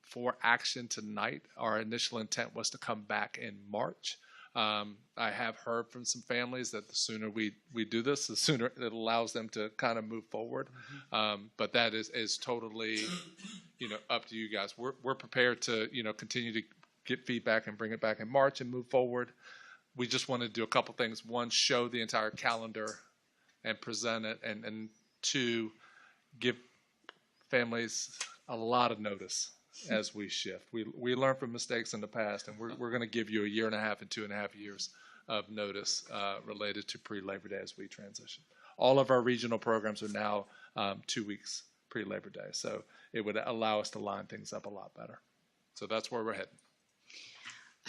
for action tonight. Our initial intent was to come back in March. I have heard from some families that the sooner we do this, the sooner it allows them to kind of move forward. But that is totally, up to you guys. We're prepared to, continue to get feedback and bring it back in March and move forward. We just want to do a couple things. One, show the entire calendar and present it, and two, give families a lot of notice as we shift. We learn from mistakes in the past, and we're going to give you 1.5 years and 2.5 years of notice related to pre-Labor Day as we transition. All of our regional programs are now 2 weeks pre-Labor Day, so it would allow us to line things up a lot better. So that's where we're heading.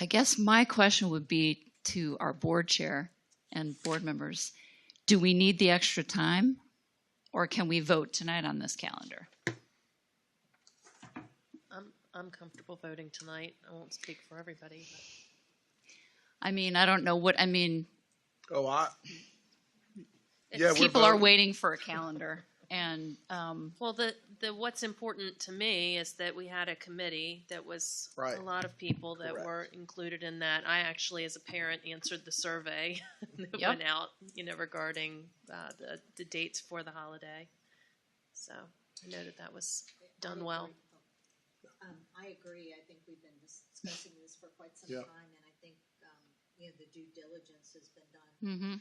I guess my question would be to our board chair and board members, do we need the extra time, or can we vote tonight on this calendar? I'm comfortable voting tonight. I won't speak for everybody. I mean, I don't know what, I mean. Yeah, people are waiting for a calendar. And well, the what's important to me is that we had a committee that was a lot of people that were included in that. I actually, as a parent, answered the survey that went out, regarding the dates for the holiday. So I know that was done well. I agree. I think we've been discussing this for quite some time, and I think the due diligence has been done. Mm-hmm.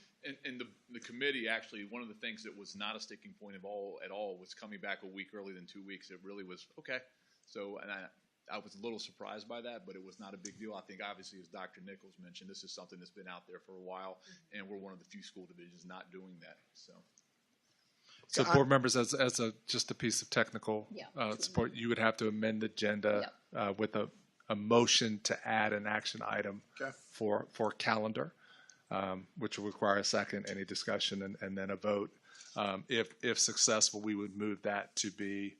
And the committee, actually, one of the things that was not a sticking point at all was coming back a week earlier than 2 weeks. It really was okay. So, and I was a little surprised by that, but it was not a big deal. I think, obviously, as Dr. Nichols mentioned, this is something that's been out there for a while, and we're one of the few school divisions not doing that. So board members, as just a piece of technical support, you would have to amend the agenda with a motion to add an action item for calendar, which will require a second, any discussion, and then a vote. If successful, we would move that to be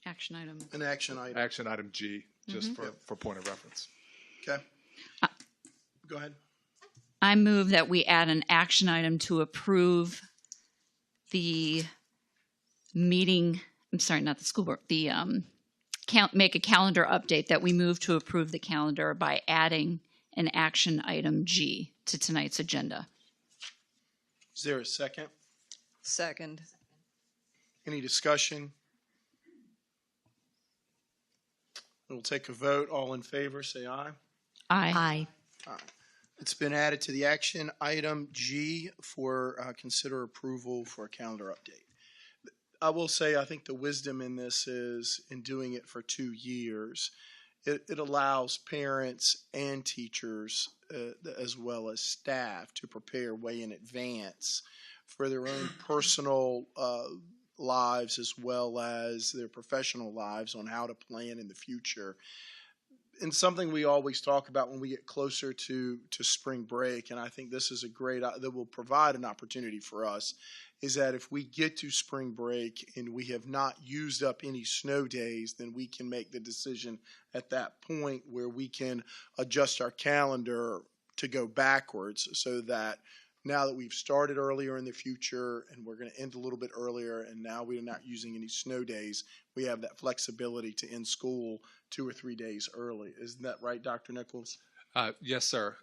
action item. An action item. Action item G, just for point of reference. Okay. Go ahead. I move that we add an action item to approve the meeting, I'm sorry, not the school board, the make a calendar update, that we move to approve the calendar by adding an action item G to tonight's agenda. Is there a second? Second. Any discussion? We'll take a vote. All in favor, say aye. Aye. It's been added to the action item G for consider approval for a calendar update. I will say, I think the wisdom in this is in doing it for 2 years, it allows parents and teachers as well as staff to prepare way in advance for their own personal lives as well as their professional lives on how to plan in the future. And something we always talk about when we get closer to spring break, and I think this is a great, that will provide an opportunity for us, is that if we get to spring break and we have not used up any snow days, then we can make the decision at that point where we can adjust our calendar to go backwards so that now that we've started earlier in the future and we're going to end a little bit earlier and now we're not using any snow days, we have that flexibility to end school 2 or 3 days early. Isn't that right, Dr. Nichols? Yes, sir.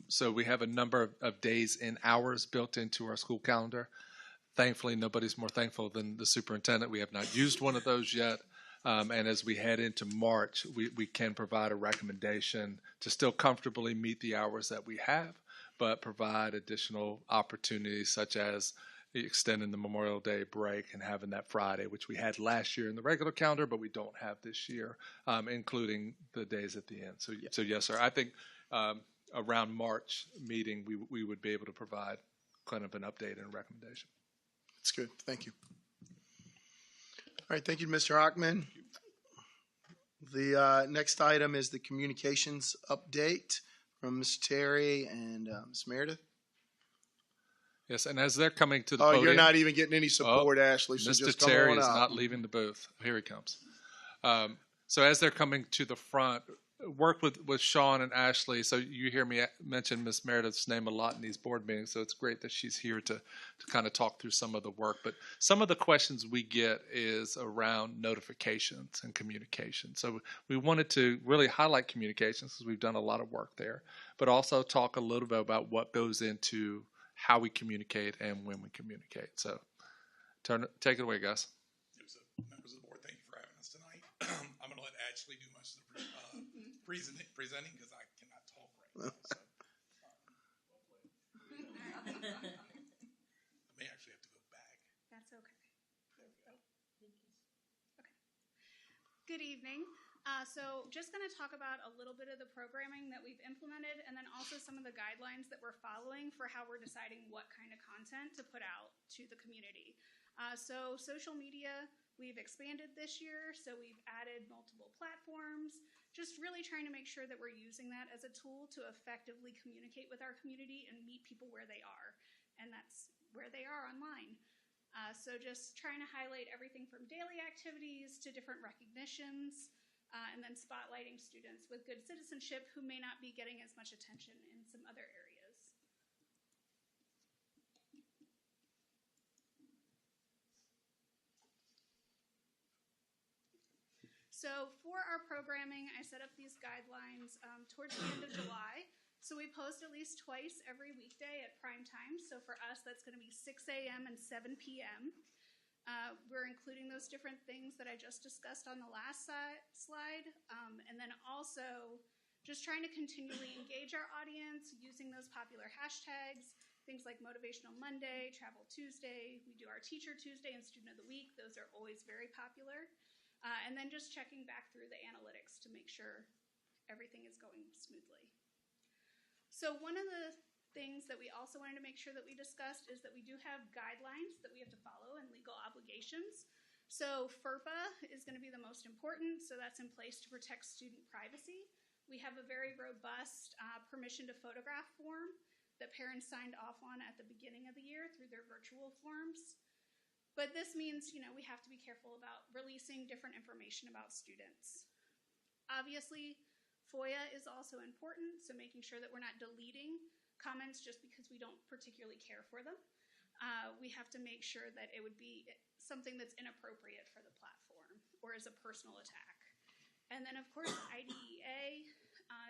So we have a number of days and hours built into our school calendar. Thankfully, nobody's more thankful than the superintendent. We have not used one of those yet. And as we head into March, we can provide a recommendation to still comfortably meet the hours that we have, but provide additional opportunities such as extending the Memorial Day break and having that Friday, which we had last year in the regular calendar, but we don't have this year, including the days at the end. So yes, sir. I think around March meeting, we would be able to provide kind of an update and a recommendation. That's good. Thank you. All right. Thank you, Mr. Hockman. The next item is the communications update from Ms. Terry and Ms. Meredith. Yes, and as they're coming to the Oh, podium, you're not even getting any support, Ashley. So Mr. just come Terry on is up. not leaving the booth. Here he comes. So as they're coming to the front, work with Sean and Ashley. So you hear me mention Ms. Meredith's name a lot in these board meetings. So it's great that she's here to kind of talk through some of the work. But some of the questions we get is around notifications and communication. So we wanted to really highlight communications because we've done a lot of work there, but also talk a little bit about what goes into how we communicate and when we communicate. So take it away, guys. So, members of the board, thank you for having us tonight. I'm going to let Ashley do most of the presenting because I cannot talk right now. So, I may actually have to go back. That's okay. Okay. Good evening. So just going to talk about a little bit of the programming that we've implemented and then also some of the guidelines that we're following for how we're deciding what kind of content to put out to the community. So social media, we've expanded this year, so we've added multiple platforms, just really trying to make sure that we're using that as a tool to effectively communicate with our community and meet people where they are, and that's where they are online. So just trying to highlight everything from daily activities to different recognitions, and then spotlighting students with good citizenship who may not be getting as much attention in some other areas. So for our programming, I set up these guidelines towards the end of July. So we post at least twice every weekday at prime time. So for us, that's going to be 6 a.m. and 7 p.m. We're including those different things that I just discussed on the last slide. And then also just trying to continually engage our audience using those popular hashtags, things like Motivational Monday, Travel Tuesday. We do our Teacher Tuesday and Student of the Week. Those are always very popular. And then just checking back through the analytics to make sure everything is going smoothly. So one of the things that we also wanted to make sure that we discussed is that we do have guidelines that we have to follow and legal obligations. So FERPA is going to be the most important, so that's in place to protect student privacy. We have a very robust permission to photograph form that parents signed off on at the beginning of the year through their virtual forms. But this means, we have to be careful about releasing different information about students. Obviously, FOIA is also important, so making sure that we're not deleting comments just because we don't particularly care for them. We have to make sure that it would be something that's inappropriate for the platform or as a personal attack. And then, of course, IDEA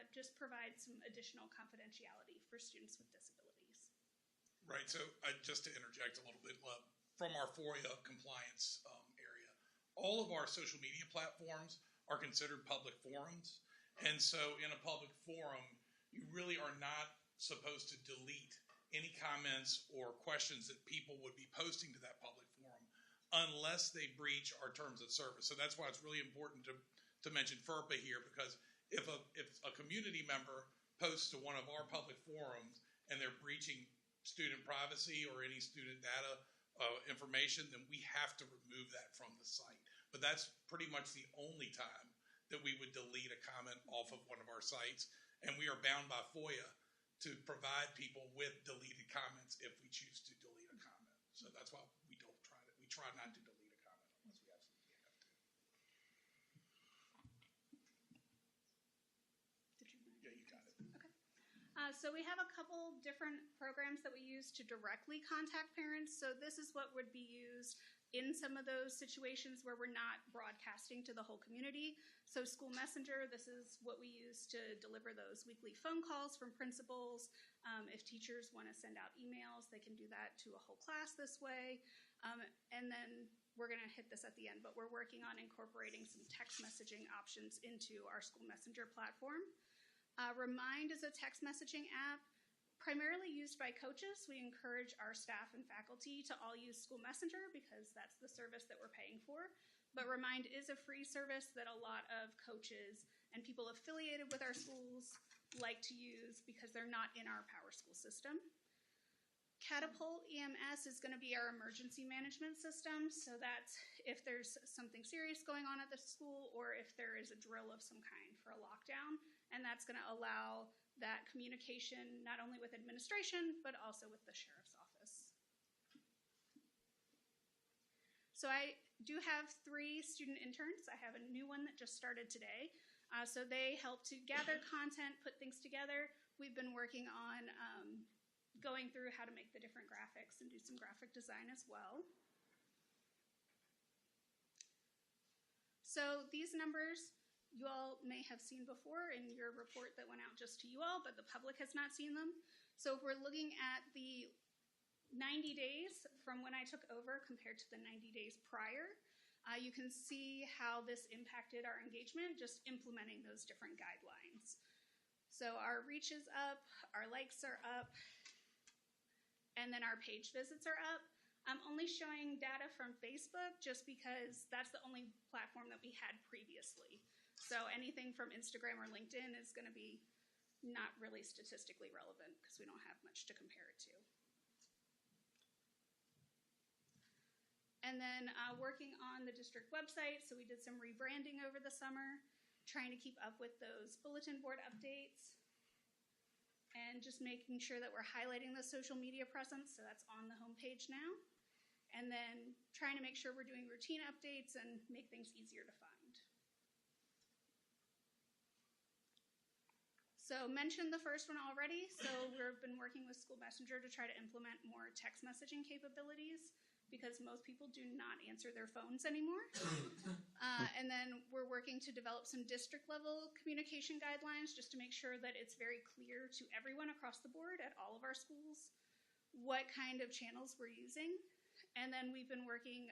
just provides some additional confidentiality for students with disabilities. Right. So just to interject a little bit, from our FOIA compliance area, all of our social media platforms are considered public forums. And so in a public forum, you really are not supposed to delete any comments or questions that people would be posting to that public forum unless they breach our terms of service. So that's why it's really important to mention FERPA here, because if a community member posts to one of our public forums and they're breaching student privacy or any student data information, then we have to remove that from the site. But that's pretty much the only time that we would delete a comment off of one of our sites. And we are bound by FOIA to provide people with deleted comments if we choose to delete a comment. So that's why we try not to delete a comment unless we absolutely have to. Yeah, you got it. Okay. So we have a couple different programs that we use to directly contact parents. So this is what would be used in some of those situations where we're not broadcasting to the whole community. So School Messenger, this is what we use to deliver those weekly phone calls from principals. If teachers want to send out emails, they can do that to a whole class this way. And then we're going to hit this at the end, but we're working on incorporating some text messaging options into our School Messenger platform. Remind is a text messaging app primarily used by coaches. We encourage our staff and faculty to all use School Messenger because that's the service that we're paying for. But Remind is a free service that a lot of coaches and people affiliated with our schools like to use because they're not in our Power School system. Catapult EMS is going to be our emergency management system. So that's if there's something serious going on at the school or if there is a drill of some kind for a lockdown. And that's going to allow that communication not only with administration, but also with the sheriff's office. So I do have 3 student interns. I have a new one that just started today. So they help to gather content, put things together. We've been working on going through how to make the different graphics and do some graphic design as well. So these numbers you all may have seen before in your report that went out just to you all, but the public has not seen them. So if we're looking at the 90 days from when I took over compared to the 90 days prior, you can see how this impacted our engagement, just implementing those different guidelines. So our reach is up, our likes are up, and then our page visits are up. I'm only showing data from Facebook just because that's the only platform that we had previously. So anything from Instagram or LinkedIn is going to be not really statistically relevant because we don't have much to compare it to. And then working on the district website. So we did some rebranding over the summer, trying to keep up with those bulletin board updates and just making sure that we're highlighting the social media presence. So that's on the homepage now. And then trying to make sure we're doing routine updates and make things easier to find. So mentioned the first one already. So we've been working with School Messenger to try to implement more text messaging capabilities because most people do not answer their phones anymore. And then we're working to develop some district level communication guidelines just to make sure that it's very clear to everyone across the board at all of our schools what kind of channels we're using. And then we've been working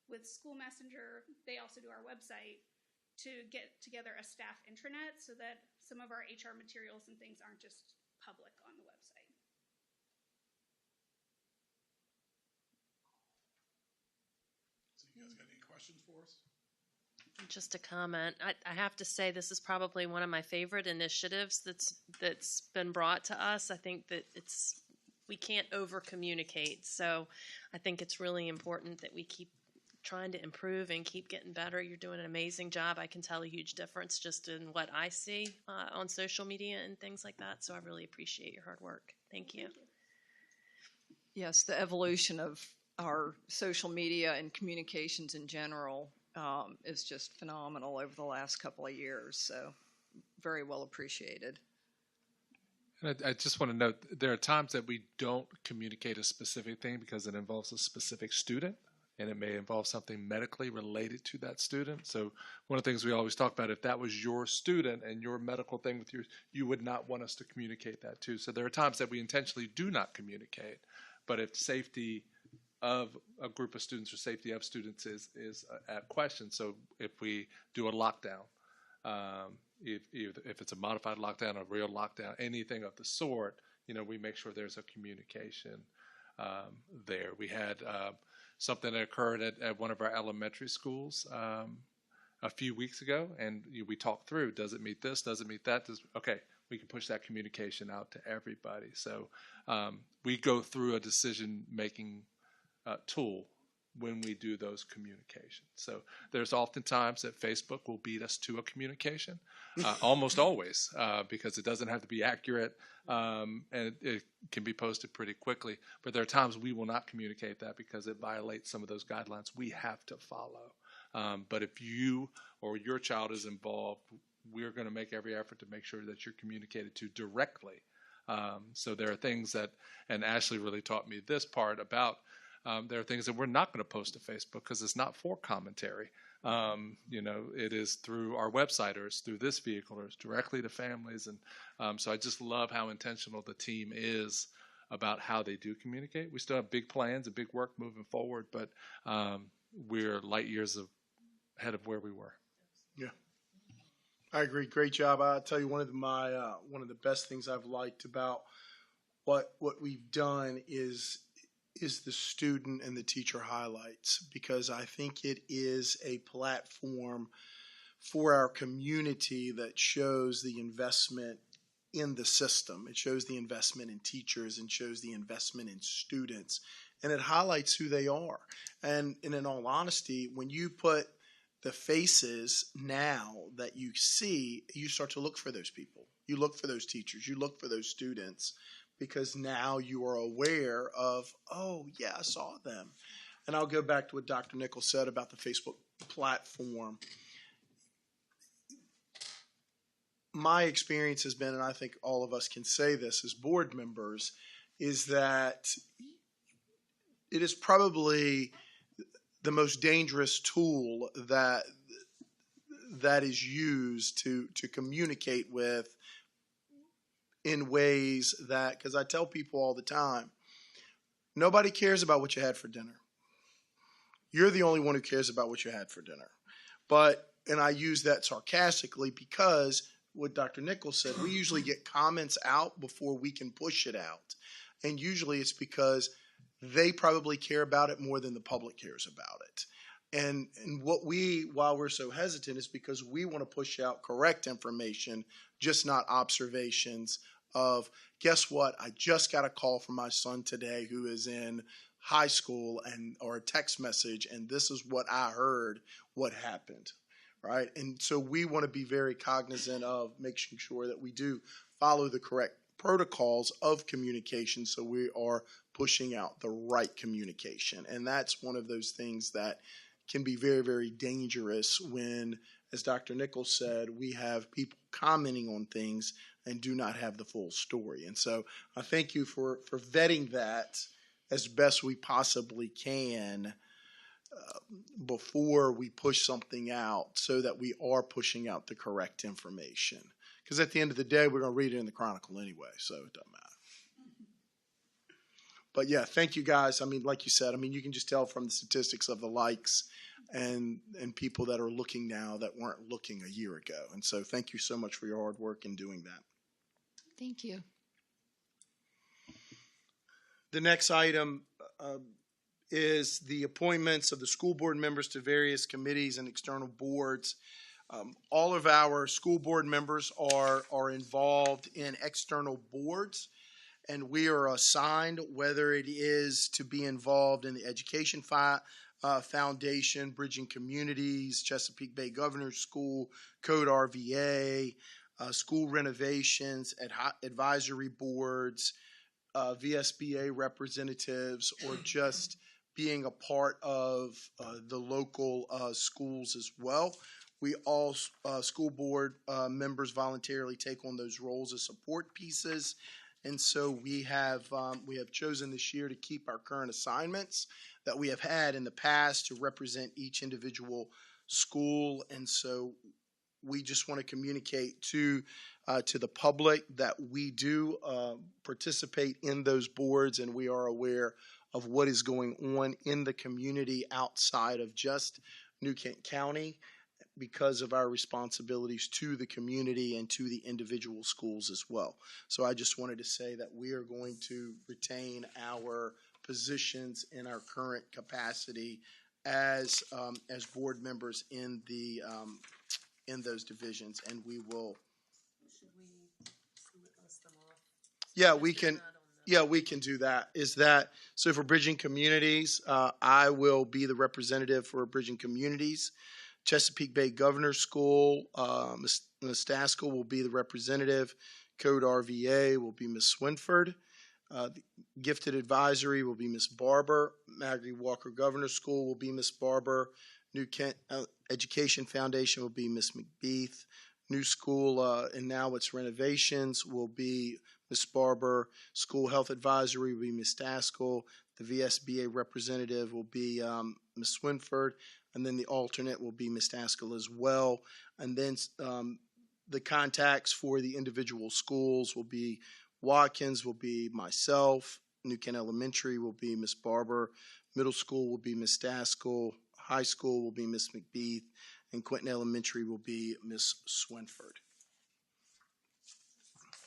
with School Messenger. They also do our website to get together a staff intranet so that some of our HR materials and things aren't just public on the website. So you guys got any questions for us? Just a comment. I have to say this is probably one of my favorite initiatives that's been brought to us. I think that we can't over communicate. So I think it's really important that we keep trying to improve and keep getting better. You're doing an amazing job. I can tell a huge difference just in what I see on social media and things like that. So I really appreciate your hard work. Thank you. Yes, the evolution of our social media and communications in general is just phenomenal over the last couple of years. So very well appreciated. And I just want to note, there are times that we don't communicate a specific thing because it involves a specific student. And it may involve something medically related to that student. So one of the things we always talk about, if that was your student and your medical thing with you would not want us to communicate that too. So there are times that we intentionally do not communicate, but if safety of a group of students or safety of students is at question. So if we do a lockdown, If it's a modified lockdown, a real lockdown, anything of the sort, we make sure there's a communication there. We had something that occurred at one of our elementary schools a few weeks ago, and we talked through, does it meet this, does it meet that? Okay, we can push that communication out to everybody. So we go through a decision-making tool when we do those communications. So there's oftentimes that Facebook will beat us to a communication, almost always, because it doesn't have to be accurate, and it can be posted pretty quickly. But there are times we will not communicate that because it violates some of those guidelines we have to follow. But if you or your child is involved, we're going to make every effort to make sure that you're communicated to directly. So there are things that, and Ashley really taught me this part about, there are things that we're not going to post to Facebook because it's not for commentary. It is through our website, or it's through this vehicle, or it's directly to families. And so I just love how intentional the team is about how they do communicate. We still have big plans and big work moving forward, but we're light years ahead of where we were. Yeah, I agree. Great job. I'll tell you, one of the best things I've liked about what we've done is the student and the teacher highlights, because I think it is a platform for our community that shows the investment in the system. It shows the investment in teachers and shows the investment in students, and it highlights who they are. And in all honesty, when you put the faces now that you see, you start to look for those people. You look for those teachers. You look for those students, because now you are aware of, oh, yeah, I saw them. And I'll go back to what Dr. Nichols said about the Facebook platform. My experience has been, and I think all of us can say this as board members, is that it is probably the most dangerous tool that is used to communicate with, in ways that, because I tell people all the time, nobody cares about what you had for dinner. You're the only one who cares about what you had for dinner. And I use that sarcastically because what Dr. Nichols said, we usually get comments out before we can push it out. And usually it's because they probably care about it more than the public cares about it. And while we're so hesitant, is because we want to push out correct information, just not observations of, guess what, I just got a call from my son today who is in high school, or a text message, and this is what I heard, what happened, right? And so we want to be very cognizant of making sure that we do follow the correct protocols of communication, so we are pushing out the right communication. And that's one of those things that can be very, very dangerous when, as Dr. Nichols said, we have people commenting on things and do not have the full story. And so I thank you for vetting that as best we possibly can before we push something out, so that we are pushing out the correct information. Because at the end of the day, we're going to read it in the Chronicle anyway, so it doesn't matter. But yeah, thank you guys. I mean, like you said, you can just tell from the statistics of the likes and people that are looking now that weren't looking a year ago. And so thank you so much for your hard work in doing that. Thank you. The next item is the appointments of the school board members to various committees and external boards. All of our school board members are involved in external boards, and we are assigned, whether it is to be involved in the Education Foundation, Bridging Communities, Chesapeake Bay Governor's School, Code RVA, school renovations, advisory boards, VSBA representatives, or just being a part of the local schools as well. We all school board members voluntarily take on those roles as support pieces, and so we have chosen this year to keep our current assignments that we have had in the past to represent each individual school. And so we just want to communicate to the public that we do participate in those boards, and we are aware of what is going on in the community outside of just New Kent County. because of our responsibilities to the community and to the individual schools as well. So I just wanted to say that we are going to retain our positions in our current capacity as board members in those divisions, and we will. Should we list them off? Yeah, we can. Yeah, we can do that. So for Bridging Communities, I will be the representative for Bridging Communities. Chesapeake Bay Governor School, Ms. Staskell will be the representative. Code RVA will be Ms. Swinford. The Gifted Advisory will be Ms. Barber. Maggie Walker Governor School will be Ms. Barber. New Kent Education Foundation will be Ms. McBeath. New School and Now It's Renovations will be Ms. Barber. School Health Advisory will be Ms. Staskell. The VSBA representative will be Ms. Swinford. And then the alternate will be Ms. Staskell as well. And then the contacts for the individual schools will be Watkins will be myself. New Kent Elementary will be Ms. Barber. Middle School will be Ms. Staskell. High School will be Ms. McBeath. And Quentin Elementary will be Ms. Swinford.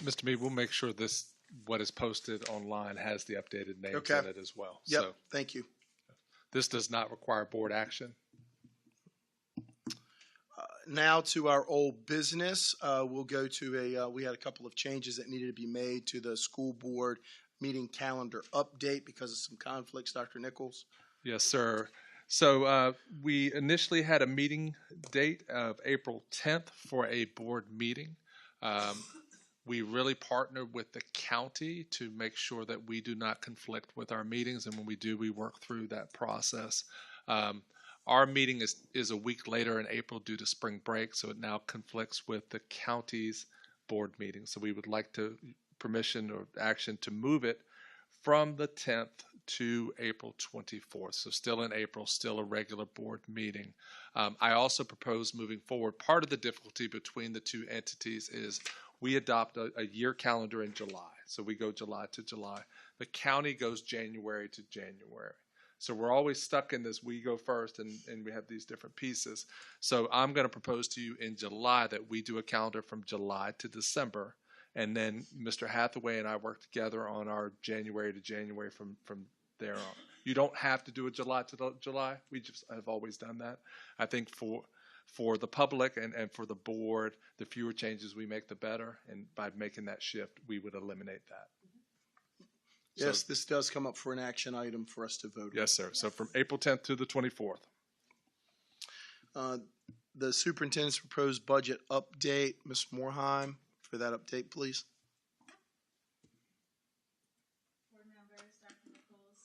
Mr. Mead, we'll make sure what is posted online has the updated names Okay. in it as well. Yep, So thank you. this does not require board action. Now to our old business. We'll go to we had a couple of changes that needed to be made to the school board meeting calendar update because of some conflicts. Dr. Nichols? Yes, sir. So we initially had a meeting date of April 10th for a board meeting. We really partnered with the county to make sure that we do not conflict with our meetings, and when we do, we work through that process. Our meeting is a week later in April due to spring break, so it now conflicts with the county's board meeting. So we would like permission or action to move it from the 10th to April 24th. So still in April, still a regular board meeting. I also propose moving forward. Part of the difficulty between the two entities is we adopt a year calendar in July. So we go July to July. The county goes January to January. So we're always stuck in this, we go first, and we have these different pieces. So I'm going to propose to you in July that we do a calendar from July to December, and then Mr. Hathaway and I work together on our January to January from there on. You don't have to do a July to July. We just have always done that. I think for the public and for the board, the fewer changes we make, the better, and by making that shift, we would eliminate that. Yes, this does come up for an action item for us to vote on. Yes, sir. So from April 10th to the 24th. The superintendent's proposed budget update. Ms. Morheim, for that update, please. Board members, Dr. Nichols,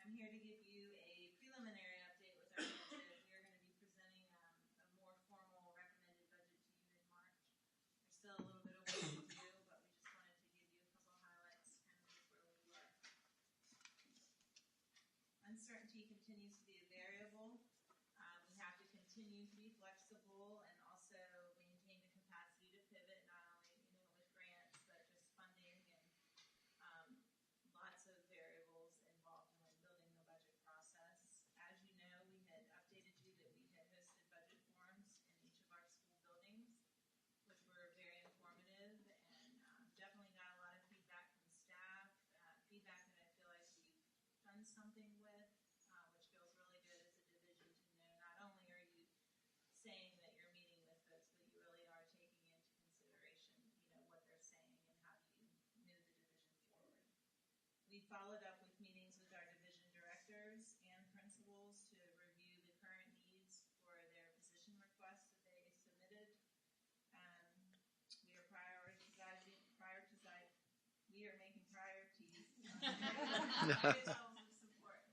I'm here to give you a preliminary update with our budget. We are going to be presenting a more formal recommended budget to you in March. There's still a little bit of work to do, but we just wanted to give you a couple highlights, kind of where we were. Uncertainty continues to be a variable. We have to continue to be flexible and also maintain the capacity to pivot, not only with grants, but just funding and lots of variables involved when building the budget process. As you know, we had updated you that we had hosted budget forums in each of our school buildings, which were very informative and definitely got a lot of feedback from staff, feedback that I feel like we've done something with, which feels really good as a division to know not only are you saying that you're meeting with folks, but you really are taking into consideration, what they're saying and how do you move the division forward. We followed up with meetings with our division directors and principals to review the current needs for their position requests that they submitted. We are we are making priorities. Support.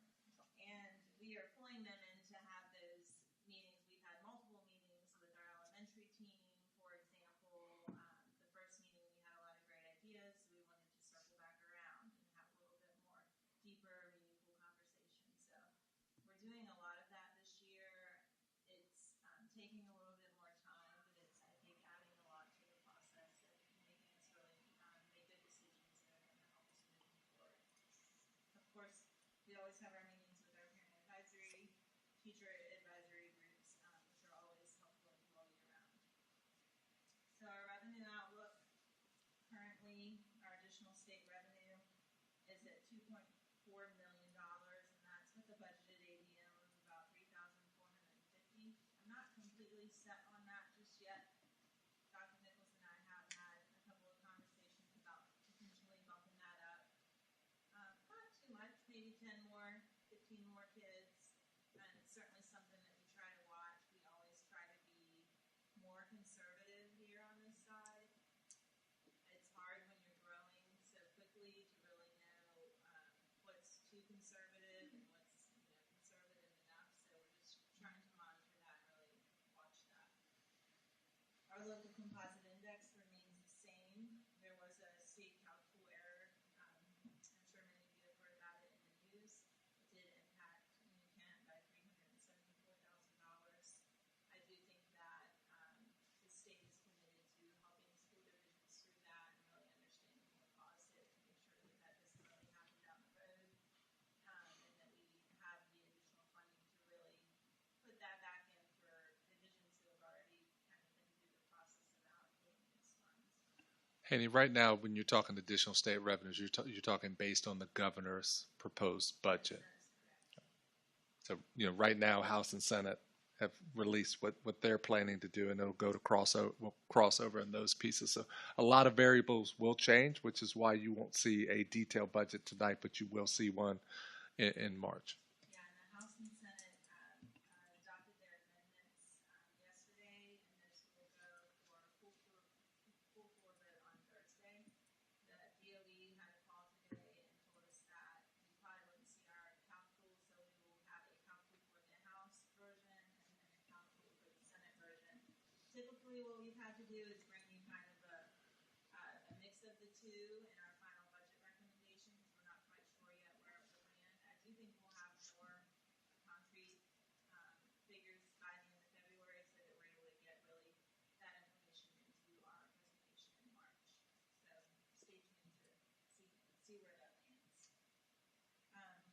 And we are pulling them in to have those meetings. We've had multiple meetings with our elementary team, for example. The first meeting we had a lot of great ideas, so we wanted to circle back around and have a little bit more deeper, meaningful conversation. So we're doing a lot of that this year. It's taking a little bit more time, but it's, I think, adding a lot to the process and making us really make good decisions that are going to help us moving forward. Of course, we always have our meetings with our parent advisory, teacher advisory groups, which are always helpful additional state revenue is at $2.4 million, and that's with a budgeted ADM of about 3,450. I'm not completely set on that just yet. Dr. Nichols and I have had a couple of conversations about potentially bumping that up. Not too much, maybe 10 more, 15 more kids, and it's certainly something that we try to watch. We always try to be more conservative here on this side. It's hard when you're growing so quickly to really know what's too conservative and what's conservative enough. So we're just trying to monitor that and really watch that. Our local composite index remains the same. There was a state calcul error. I'm sure many of you have heard about it in the news. It did impact New Kent by $374,000. I do think that the state is committed to helping school divisions through that and really understanding what caused it to make sure that that doesn't really happen down the road, and that we have the additional funding to really put that back in for divisions who have already kind of been through the process of allocating these funds. Haney, right now, when you're talking additional state revenues, you're talking based on the governor's proposed budget. So, right now, House and Senate have released what they're planning to do, and it'll go to crossover in those pieces. So a lot of variables will change, which is why you won't see a detailed budget tonight, but you will see one in March. Yeah, and the House and Senate adopted their amendments yesterday, and this will go for a full floor vote on Thursday. The DOE had a call today and told us that we probably wouldn't see our calcul, so we will have a calcul for the House version and then a calcul for the Senate version. Typically, what we've had to do is bring you kind of a mix of the two in our final budget recommendations. We're not quite sure yet where it will land. I do think we'll have more concrete figures by the end of February so that we're able to get really that information into our presentation in March. So stay tuned to see where that lands.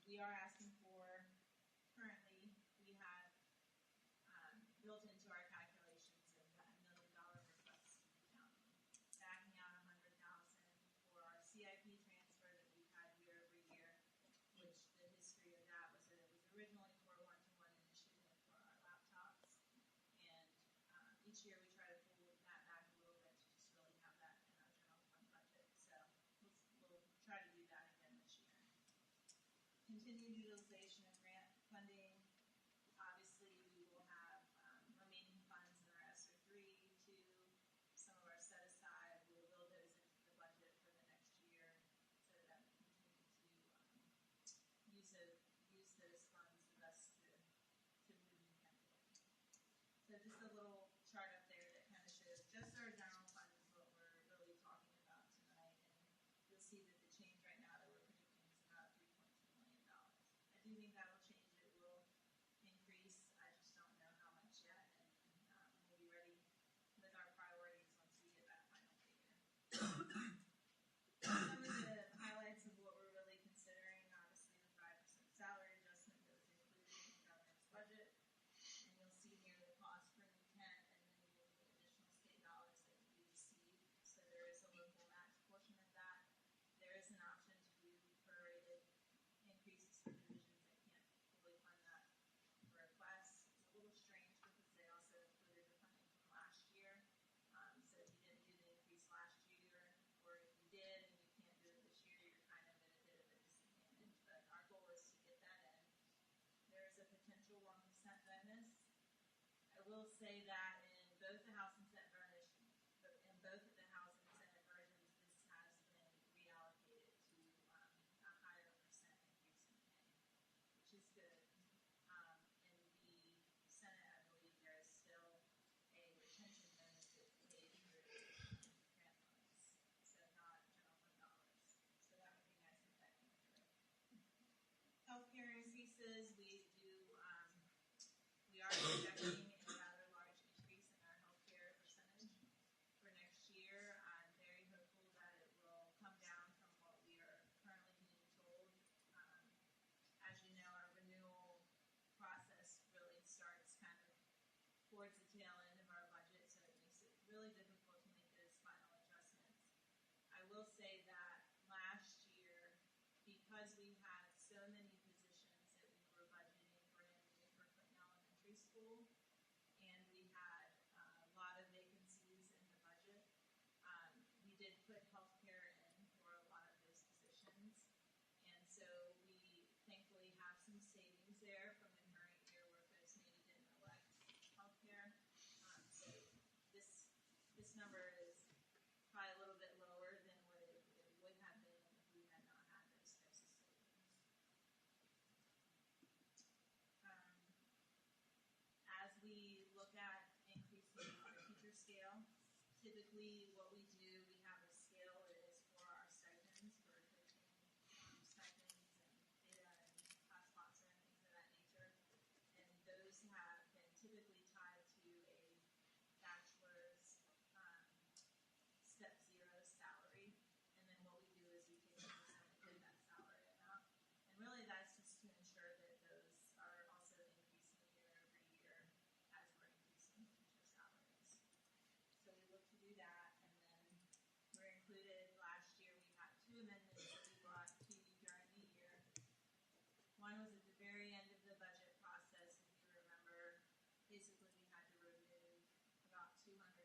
We are asking for, currently, we have built into our calculations a $1 million request from the county, backing out $100,000 for our CIP transfer that we've had year over year, which the history of that was that it was originally for a one-to-one initiative for our laptops, and each year we try to pull that back a little bit to just really have that in our general fund budget. So we'll try to do that again this year. Continued utilization of grant funding. Obviously, we will have remaining funds in our ESSER 3, 2, some of our set aside. We will build those into the budget for the next year so that we continue to use those funds the best to move New Kent forward. So just a little chart up there that kind of shows just our general fund is what we're really talking about tonight, and you'll see that the change right now that we're predicting is about $3.2 million. I do think that will change. It will increase. I just don't know how much yet, and we'll be ready with our priorities once we get that final figure. Some of the highlights of what we're really considering, obviously the 5% salary adjustment that was included in the governor's budget, and you'll see here the cost for New Kent, and then the additional state dollars that we receive. So there is a local match portion of that. There is an option to do prorated increases for divisions that can't fully fund that request. It's a little strange because they also included the funding from last year. So if you didn't do the increase last year, or if you did and you can't do it this year, you're kind of at a bit of a disadvantage. But our goal is to get that in. There is a potential 1% bonus. I will say that in both the House and Senate versions, this has been reallocated to a higher percent increase in pay, which is good. In the Senate, I believe there is still a retention bonus that's paid through grant funds, so not general fund dollars. So that would be nice if that came through. Healthcare increases, we are projecting a rather large increase typically what we do, we have a scale that is for our stipends, for coaching stipends and data and class sponsor and things of that nature. And those have been typically tied to a bachelor's step 0 salary. And then what we do is we take a percentage of that salary amount. And really that's just to ensure that those are also increasing year over year as we're increasing teacher salaries. So we look to do that, and then we're included, last year we had 2 amendments that we brought to you during the year. One was at the very end of the budget process, if you remember, basically we had to remove about $211,000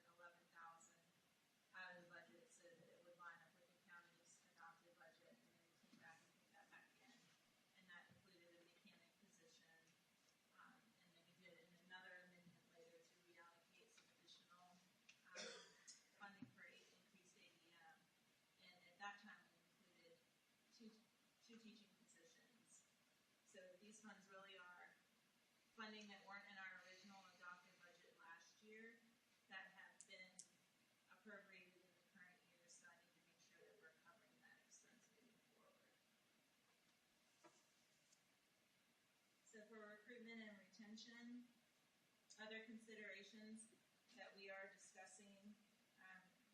out of the budget so that it would line up with the county's adopted budget, and then we came back and put that back in. And that included a mechanic position, and then we did another amendment later to reallocate some additional funding for increased ADM. And at that time, we included two teaching positions. So these funds really are funding that weren't in our original adopted budget last year that have been appropriated in the current year, so I need to make sure that we're covering that expense moving forward. So for recruitment and retention, other considerations that we are discussing,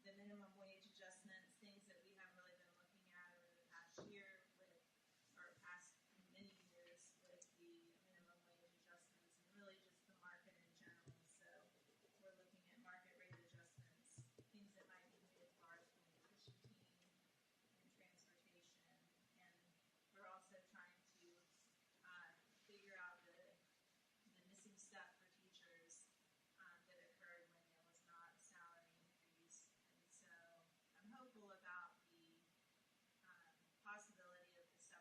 the minimum wage adjustments, things that we have really been looking at over the past year with, or past many years with the minimum wage adjustments, and really just the market in general. So we're looking at market rate adjustments, things that might be needed for our school nutrition team and transportation. And we're also trying to figure out the missing step for teachers that occurred when there was not a salary increase. And so I'm hopeful about the possibility of the 7%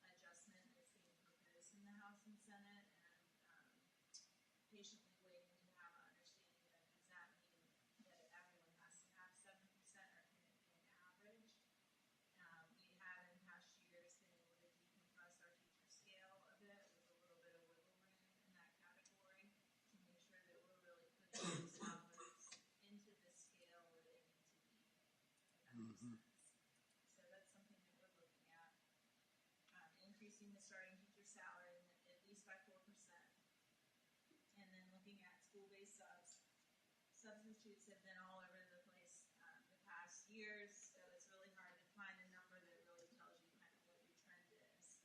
adjustment that's being proposed in the House and Senate, and patiently waiting to have an understanding of, does that mean that everyone has to have 7%, or can it be an average? We have in past years been able to decompress our teacher scale a bit with a little bit of wiggle room in that category to make sure that we're really putting those dollars into the scale where they need to be. If that makes sense. So that's something that we're looking at. Increasing the starting teacher salary at least by 4%. And then looking at school-based subs. Substitutes have been all over the place the past years, so it's really hard to find a number that really tells you kind of what your trend is.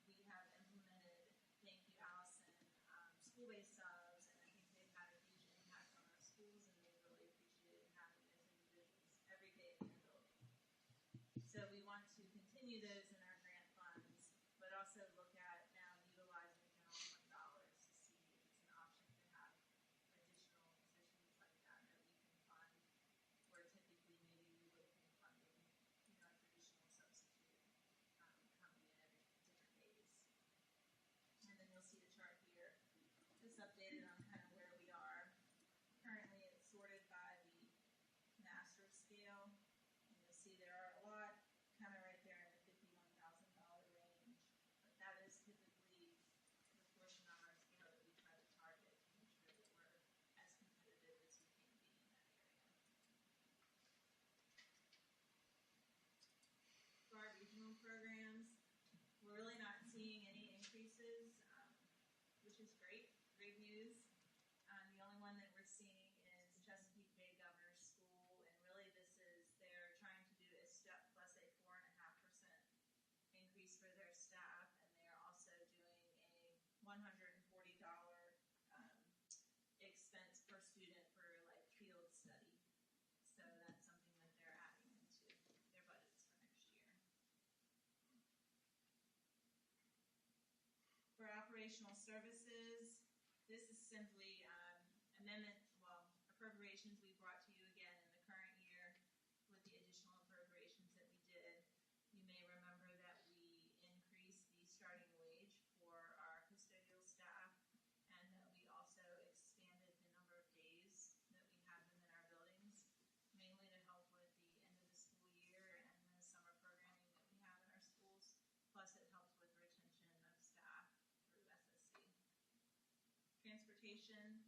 We have implemented, thank you Allison, school-based subs, and I think they've had a huge impact on our schools, and they really appreciated having those individuals every day in their building. So we want to continue those in our grant funds, but also look at now utilizing general fund dollars to see if it's an option to have additional positions like that we can fund, where typically maybe we would have been funding, a traditional substitute coming in every different days. And then you'll see the chart here, just updated on kind of where we are. Currently, it's sorted by the master scale, and you'll see there are a lot kind of right there in the $51,000 range, but that is typically the portion of our scale that we try to target to make sure that we're as competitive as we can be in that area. For our regional programs, we're really not seeing any increases, which is great news. The only one that we're seeing is Chesapeake Bay Governor's School, and really they're trying to do a step plus a 4.5% increase for their staff, and they're also doing a $140 expense per student for like field study. So that's something that they're adding into their budgets for next year. For operational services, this is simply appropriations we brought to you again in the current year with the additional appropriations that we did. You may remember that we increased the starting wage for our custodial staff, and that we also expanded the number of days that we have them in our buildings, mainly to help with the end of the school year and the summer programming that we have in our schools. Plus, it helps with retention of staff through SSC. Transportation,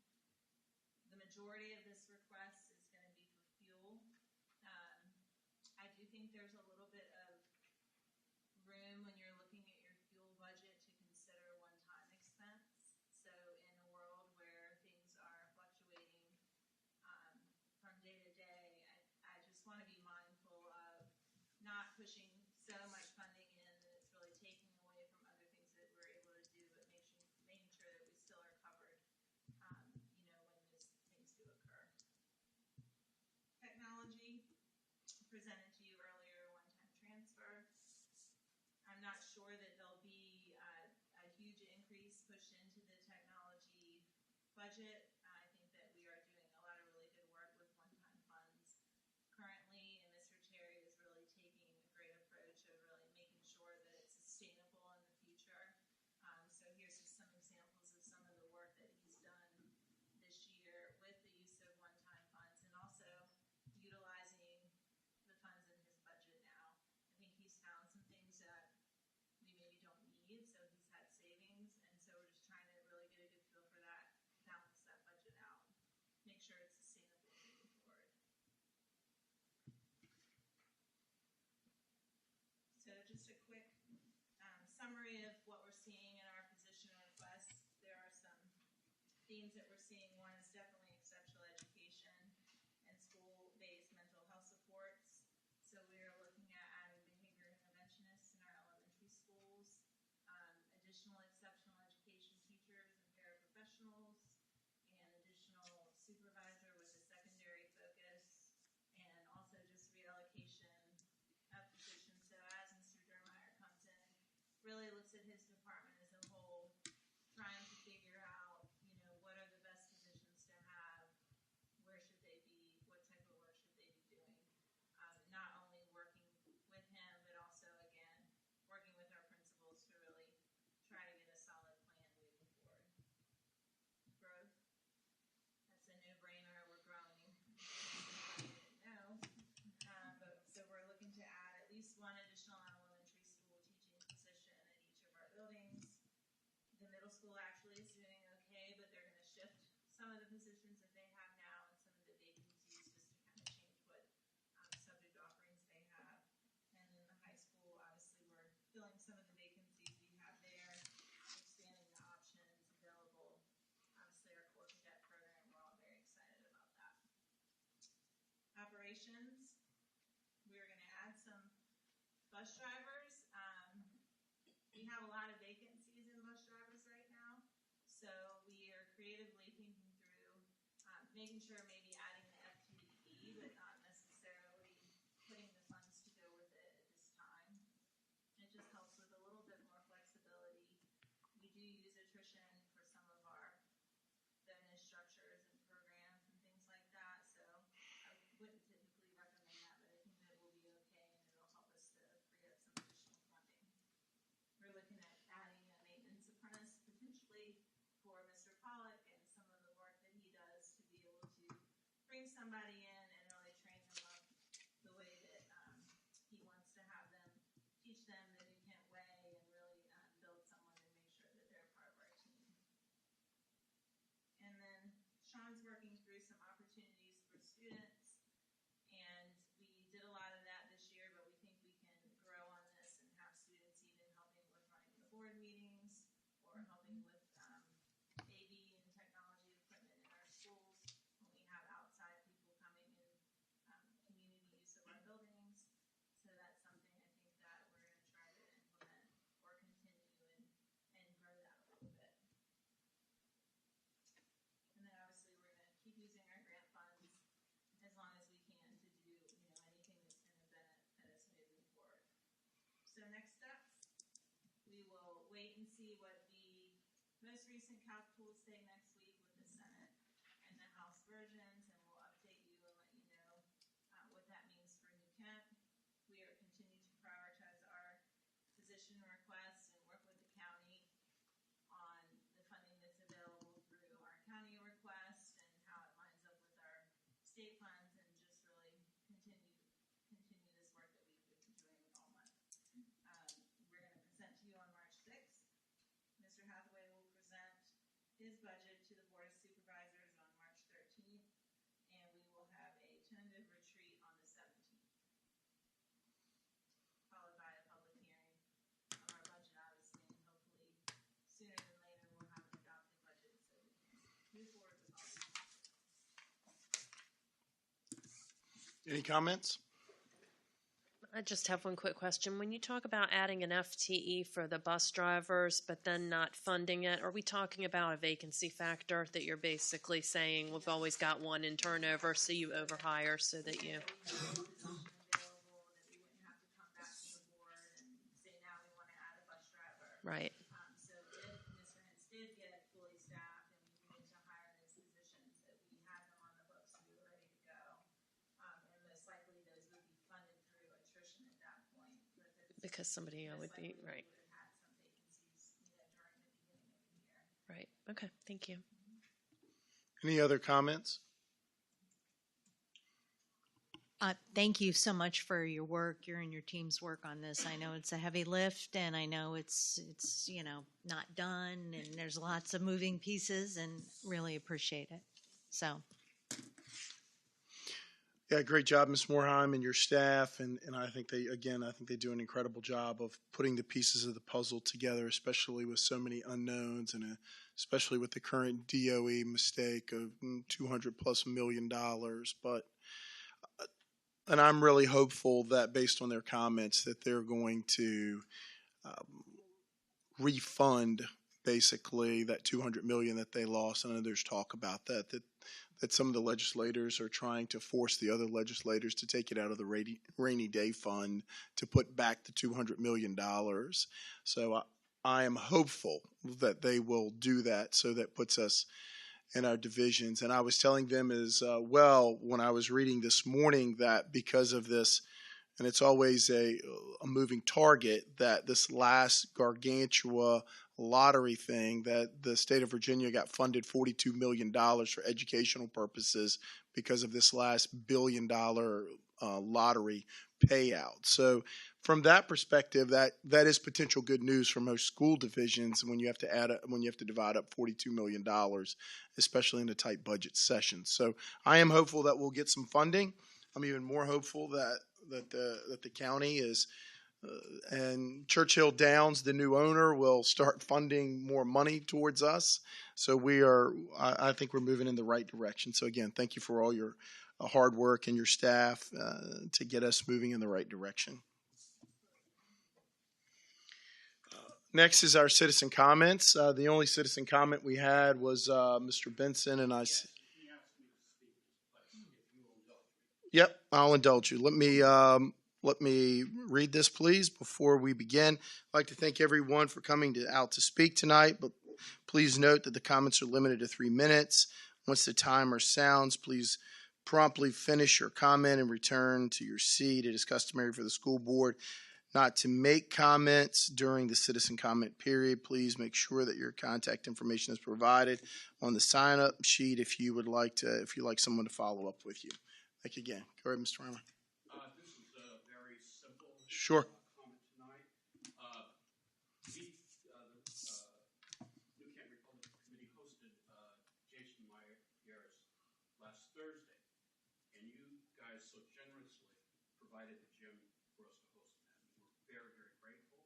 the majority of this request is going to be for fuel. I do think there's a little bit of room when you're looking at your fuel budget to consider one-time expense. So in a world where things are fluctuating from day to day, I just want to be mindful of not pushing so much funding in that it's really taking away from other things that we're able to do, but making sure that we still are covered, when these things do occur. Technology, presented to you earlier, one-time transfer. I'm not sure that there'll be a huge increase pushed into the technology budget. I think that we are doing a lot of really good work with one-time funds currently, and Mr. Terry is really taking a great approach of really making sure that it's sustainable in the future. So here's just some examples of some of the work that he's done this year with the use of one-time funds and also utilizing the funds in his budget now. I think he's found some things that we maybe don't need, so he's had savings, and so we're just trying to really get a good feel for that, balance that budget out, make sure it's sustainable moving forward. So just a quick summary of what we're seeing in our position requests. There are some themes that we're seeing. One is definitely exceptional education and school-based mental health supports. So we are looking at adding behavior interventionists in our elementary schools, additional exceptional education teachers and paraprofessionals, and additional supervisor with a secondary focus, and also just reallocation of positions. So as Mr. Dermeyer comes in, really looks at his department as a whole, trying to figure out, what are the best positions to have, where should they be, what type of work should they be doing. Not only working with him, but also, again, working with our principals to really try to get a solid plan moving forward. Growth, that's a no-brainer, we're growing. No. So we're looking to add at least one additional elementary school teaching position at each of our buildings. The middle school actually is doing okay, but they're going to shift some of the positions that they have now and some of the vacancies just to kind of change what subject offerings they have. And in the high school, obviously, we're filling some of the vacancies we have there, expanding the options available. Obviously, our core cadet program, we're all very excited about that. Operations, we're going to add some bus drivers. We have a lot of vacancies in bus drivers right now, so we are creatively thinking through making sure maybe adding the FTE, but not necessarily putting the funds to go with it at this time. It just helps with a little bit more flexibility. We do use attrition for some of our bonus structures and programs and things like that, so I wouldn't typically recommend that, but I think that will be okay and it'll help us to free up some additional funding. We're looking at adding a maintenance apprentice potentially for Mr. Pollock and some of the work that he does to be able to bring somebody in and really train them up the way that he wants to have them, teach them the new Kent way and really build someone and make sure that they're part of our team. And then Sean's working through some opportunities for students, and we did a lot of that this year, but we think we can grow on this and have students even helping with running the board meetings or helping with AV and technology equipment in our schools when we have outside people coming in, community use of our buildings. So that's something I think that we're going to try to implement or continue and grow that a little bit. And then obviously we're going to keep using our grant funds as long as we can to do anything that's going to benefit us moving forward. So next steps, we will wait and see what the most recent calc tools say next week with the Senate and the House versions, and we'll update you and let you know what that means for New Kent. We are continuing to prioritize our position requests and work with the county on the funding that's available through our county request and how it lines up with our state funds, and just really continue this work that we've been doing all month. We're going to present to you on March 6th. Mr. Hathaway will present his budget to the Board of Supervisors on March 13th. Any comments? I just have one quick question. When you talk about adding an FTE for the bus drivers, but then not funding it, are we talking about a vacancy factor that you're basically saying we've always got one in turnover, so you overhire so that you? Right. So if Mr. Hintz did get fully staffed and we needed to hire those positions, that we had them on the books and we were ready to go. And most likely those would be funded through attrition at that point. Because somebody would be, right. Right. Okay. Thank you. Any other comments? Thank you so much for your work, your and your team's work on this. I know it's a heavy lift, and I know it's not done, and there's lots of moving pieces, and really appreciate it. So. Yeah, great job, Ms. Morheim and your staff, and I think they do an incredible job of putting the pieces of the puzzle together, especially with so many unknowns, and especially with the current DOE mistake of $200+ million. And I'm really hopeful that, based on their comments, that they're going to refund basically that $200 million that they lost. I know there's talk about that some of the legislators are trying to force the other legislators to take it out of the rainy day fund to put back the $200 million. So I am hopeful that they will do that, so that puts us in our divisions. And I was telling them as well when I was reading this morning that because of this, and it's always a moving target, that this last Gargantua lottery thing, that the state of Virginia got funded $42 million for educational purposes because of this last $1 billion lottery payout. So from that perspective, that is potential good news for most school divisions when you have to divide up $42 million, especially in a tight budget session. So I am hopeful that we'll get some funding. I'm even more hopeful that the county is and Churchill Downs, the new owner, will start funding more money towards us. So I think we're moving in the right direction. So again, thank you for all your hard work and your staff to get us moving in the right direction. Next is our citizen comments. The only citizen comment we had was Mr. Benson, and I. Yep, I'll indulge you. Let me read this, please, before we begin. I'd like to thank everyone for coming out to speak tonight, but please note that the comments are limited to 3 minutes. Once the timer sounds, please promptly finish your comment and return to your seat. It is customary for the school board not to make comments during the citizen comment period. Please make sure that your contact information is provided on the sign-up sheet if you'd like someone to follow up with you. Thank you again. Go ahead, Mr. Reimer. This is a very simple Sure. comment tonight. New Kent Republic Committee hosted Jason Myers last Thursday, and you guys so generously provided the gym for us to host that. We're very, very grateful,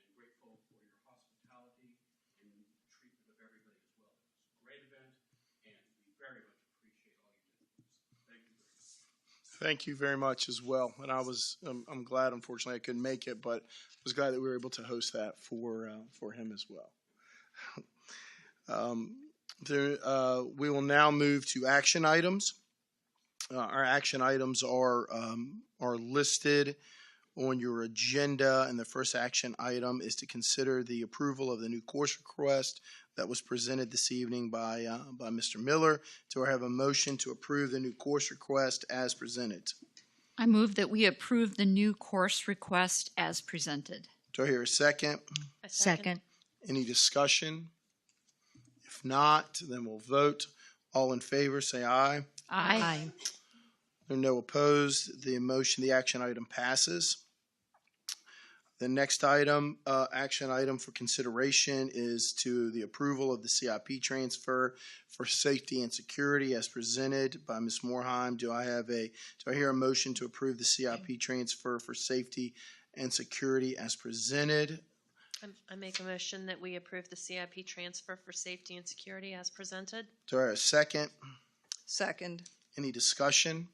and grateful for your hospitality and treatment of everybody as well. It was a great event, and we very much appreciate all you did. Thank you very much. Thank you very much as well. And I'm glad, unfortunately, I couldn't make it, but I was glad that we were able to host that for him as well. We will now move to action items. Our action items are listed on your agenda, and the first action item is to consider the approval of the new course request that was presented this evening by Mr. Miller. Do I have a motion to approve the new course request as presented? I move that we approve the new course request as presented. Do I hear a second? A second. Any discussion? If not, then we'll vote. All in favor, say aye. Aye. There are no opposed. The action item passes. The next item, action item for consideration is to the approval of the CIP transfer for safety and security as presented by Ms. Morheim. Do I hear a motion to approve the CIP transfer for safety and security as presented? I make a motion that we approve the CIP transfer for safety and security as presented. Do I hear a second? Second. Any discussion?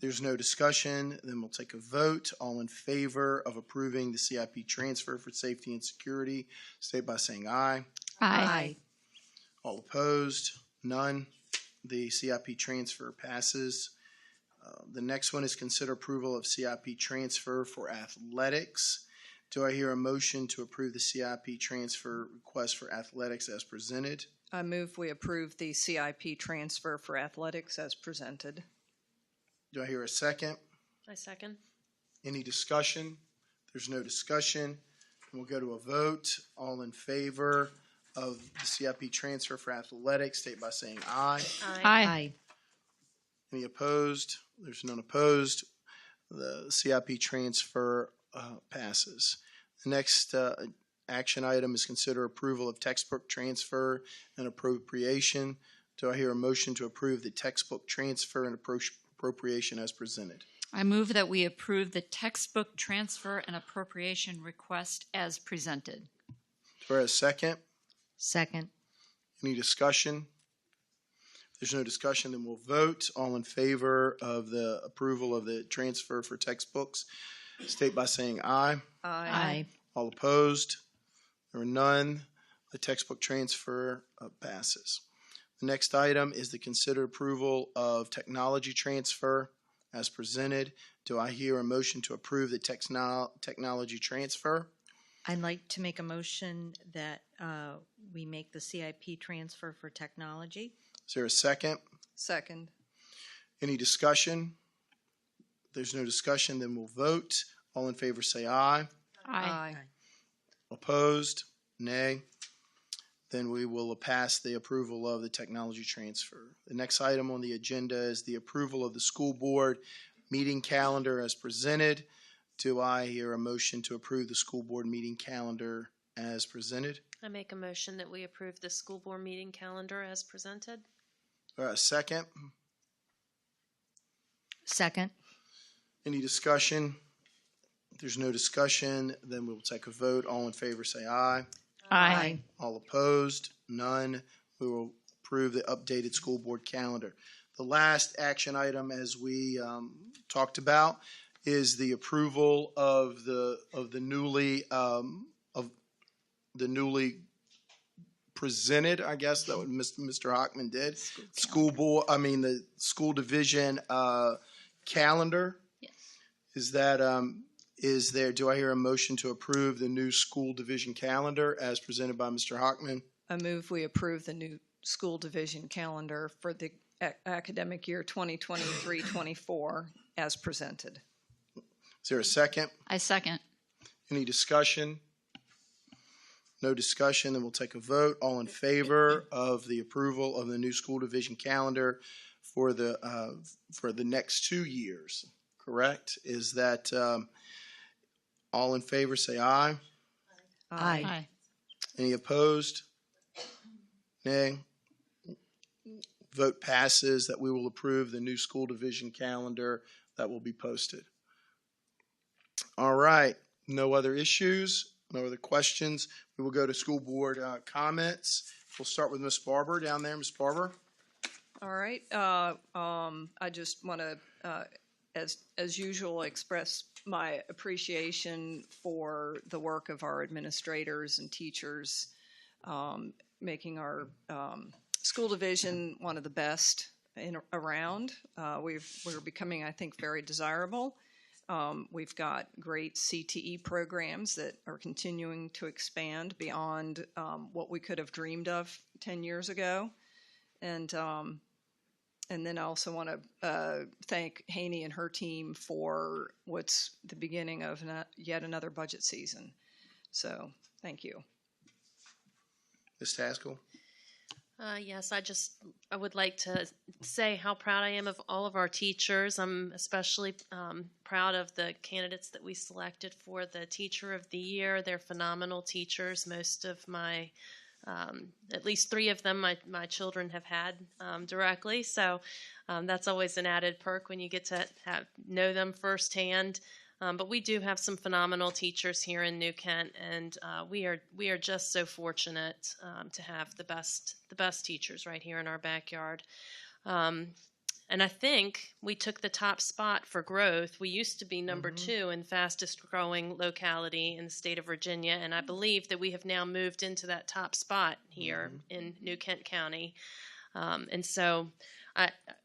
There's no discussion, then we'll take a vote. All in favor of approving the CIP transfer for safety and security, state by saying aye. Aye. All opposed? None. The CIP transfer passes. The next one is consider approval of CIP transfer for athletics. Do I hear a motion to approve the CIP transfer request for athletics as presented? I move we approve the CIP transfer for athletics as presented. Do I hear a second? I second. Any discussion? There's no discussion. We'll go to a vote. All in favor of the CIP transfer for athletics, state by saying aye. Aye. Any opposed? There's none opposed. The CIP transfer passes. The next action item is consider approval of textbook transfer and appropriation. Do I hear a motion to approve the textbook transfer and appropriation as presented? I move that we approve the textbook transfer and appropriation request as presented. Do I hear a second? Second. Any discussion? If there's no discussion, then we'll vote. All in favor of the approval of the transfer for textbooks, state by saying aye. Aye. All opposed? There are none. The textbook transfer passes. The next item is the consider approval of technology transfer as presented. Do I hear a motion to approve the technology transfer? I'd like to make a motion that we make the CIP transfer for technology. Is there a second? Second. Any discussion? If there's no discussion, then we'll vote. All in favor say aye. Aye. Opposed? Nay. Then we will pass the approval of the technology transfer. The next item on the agenda is the approval of the school board meeting calendar as presented. Do I hear a motion to approve the school board meeting calendar as presented? I make a motion that we approve the school board meeting calendar as presented. A second? Second. Any discussion? If there's no discussion, then we'll take a vote. All in favor say aye. Aye. All opposed? None. We will approve the updated school board calendar. The last action item, as we talked about, is the approval of the newly presented, I guess, that what Mr. Hockman did. The school division calendar. Yes. Is there, do I hear a motion to approve the new school division calendar as presented by Mr. Hockman? I move we approve the new school division calendar for the academic year 2023-24 as presented. Is there a second? I second. Any discussion? No discussion, then we'll take a vote. All in favor of the approval of the new school division calendar for the next 2 years, correct? Is that all in favor say aye. Aye. Any opposed? Nay. Vote passes that we will approve the new school division calendar that will be posted. All right, no other issues, no other questions. We will go to school board comments. We'll start with Ms. Barber down there. Ms. Barber? All right. I just want to, as usual, express my appreciation for the work of our administrators and teachers, making our school division one of the best around. We're becoming, I think, very desirable. We've got great CTE programs that are continuing to expand beyond what we could have dreamed of 10 years ago. And then I also want to thank Haney and her team for what's the beginning of yet another budget season. So thank you. Ms. Taskell? Yes, I would like to say how proud I am of all of our teachers. I'm especially proud of the candidates that we selected for the Teacher of the Year. They're phenomenal teachers. Most of my, at least 3 of them, my children have had directly. So that's always an added perk when you get to know them firsthand. But we do have some phenomenal teachers here in New Kent, and we are just so fortunate to have the best teachers right here in our backyard. And I think we took the top spot for growth. We used to be number 2 in fastest growing locality in the state of Virginia, and I believe that we have now moved into that top spot here in New Kent County. And so,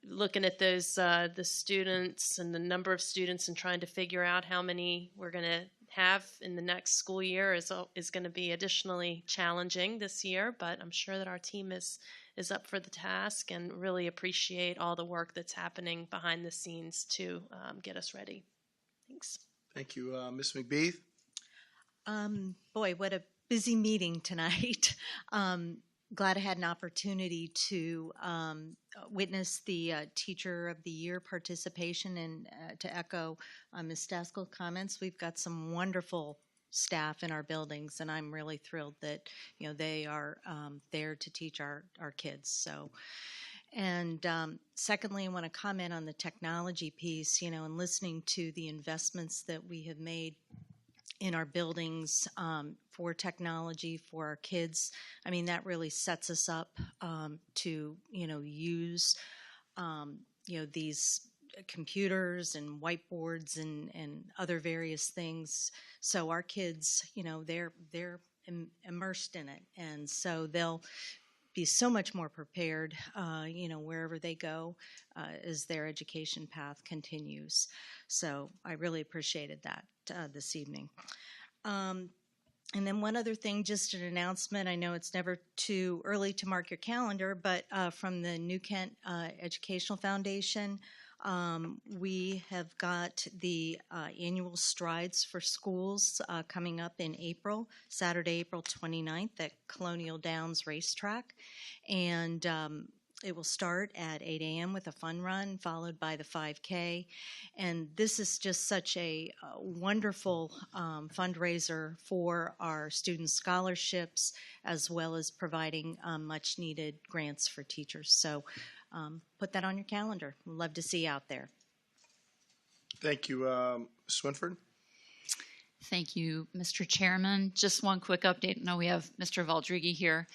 looking at those the students and the number of students and trying to figure out how many we're going to have in the next school year is going to be additionally challenging this year. But I'm sure that our team is up for the task and really appreciate all the work that's happening behind the scenes to get us ready. Thanks. Thank you, Ms. McBeath. Boy, what a busy meeting tonight. Glad I had an opportunity to witness the Teacher of the Year participation and to echo Ms. Staskell's comments. We've got some wonderful staff in our buildings, and I'm really thrilled that they are there to teach our kids. So, and secondly, I want to comment on the technology piece. And listening to the investments that we have made in our buildings for technology for our kids. I mean, that really sets us up to use these computers and whiteboards and other various things. So our kids, they're immersed in it, and so they'll be so much more prepared, wherever they go as their education path continues. So I really appreciated that this evening. And then one other thing, just an announcement. I know it's never too early to mark your calendar, but from the New Kent Educational Foundation, we have got the annual Strides for Schools coming up in April, Saturday, April 29th at Colonial Downs Racetrack. And it will start at 8 a.m. with a fun run, followed by the 5K. And this is just such a wonderful fundraiser for our student scholarships, as well as providing much-needed grants for teachers. So put that on your calendar. We'd love to see you out there. Thank you, Swinford. Thank you, Mr. Chairman. Just one quick update. I know we have Mr. Valdrigi here.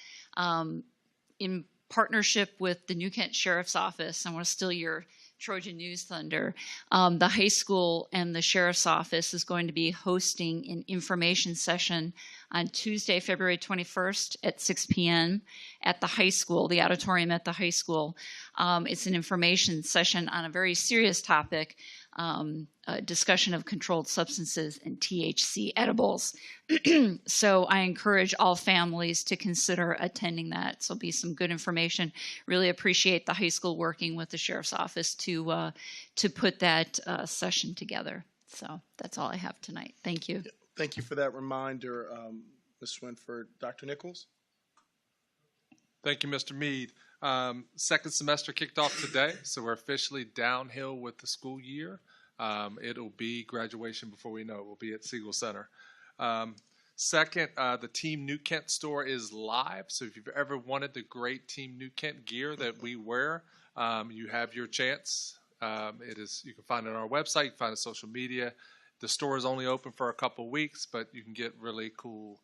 In partnership with the New Kent Sheriff's Office, I want to steal your Trojan News thunder, the high school and the Sheriff's Office is going to be hosting an information session on Tuesday, February 21st at 6 p.m. at the high school, the auditorium at the high school. It's an information session on a very serious topic, a discussion of controlled substances and THC edibles. So I encourage all families to consider attending that. So it'll be some good information. Really appreciate the high school working with the Sheriff's Office to put that session together. So that's all I have tonight. Thank you. Thank you for that reminder, Ms. Swinford. Dr. Nichols? Thank you, Mr. Mead. Second semester kicked off today, so we're officially downhill with the school year. It'll be graduation before we know it. We'll be at Siegel Center. Second, the Team New Kent store is live, so if you've ever wanted the great Team New Kent gear that we wear, you have your chance. You can find it on our website, you can find it on social media. The store is only open for a couple weeks, but you can get really cool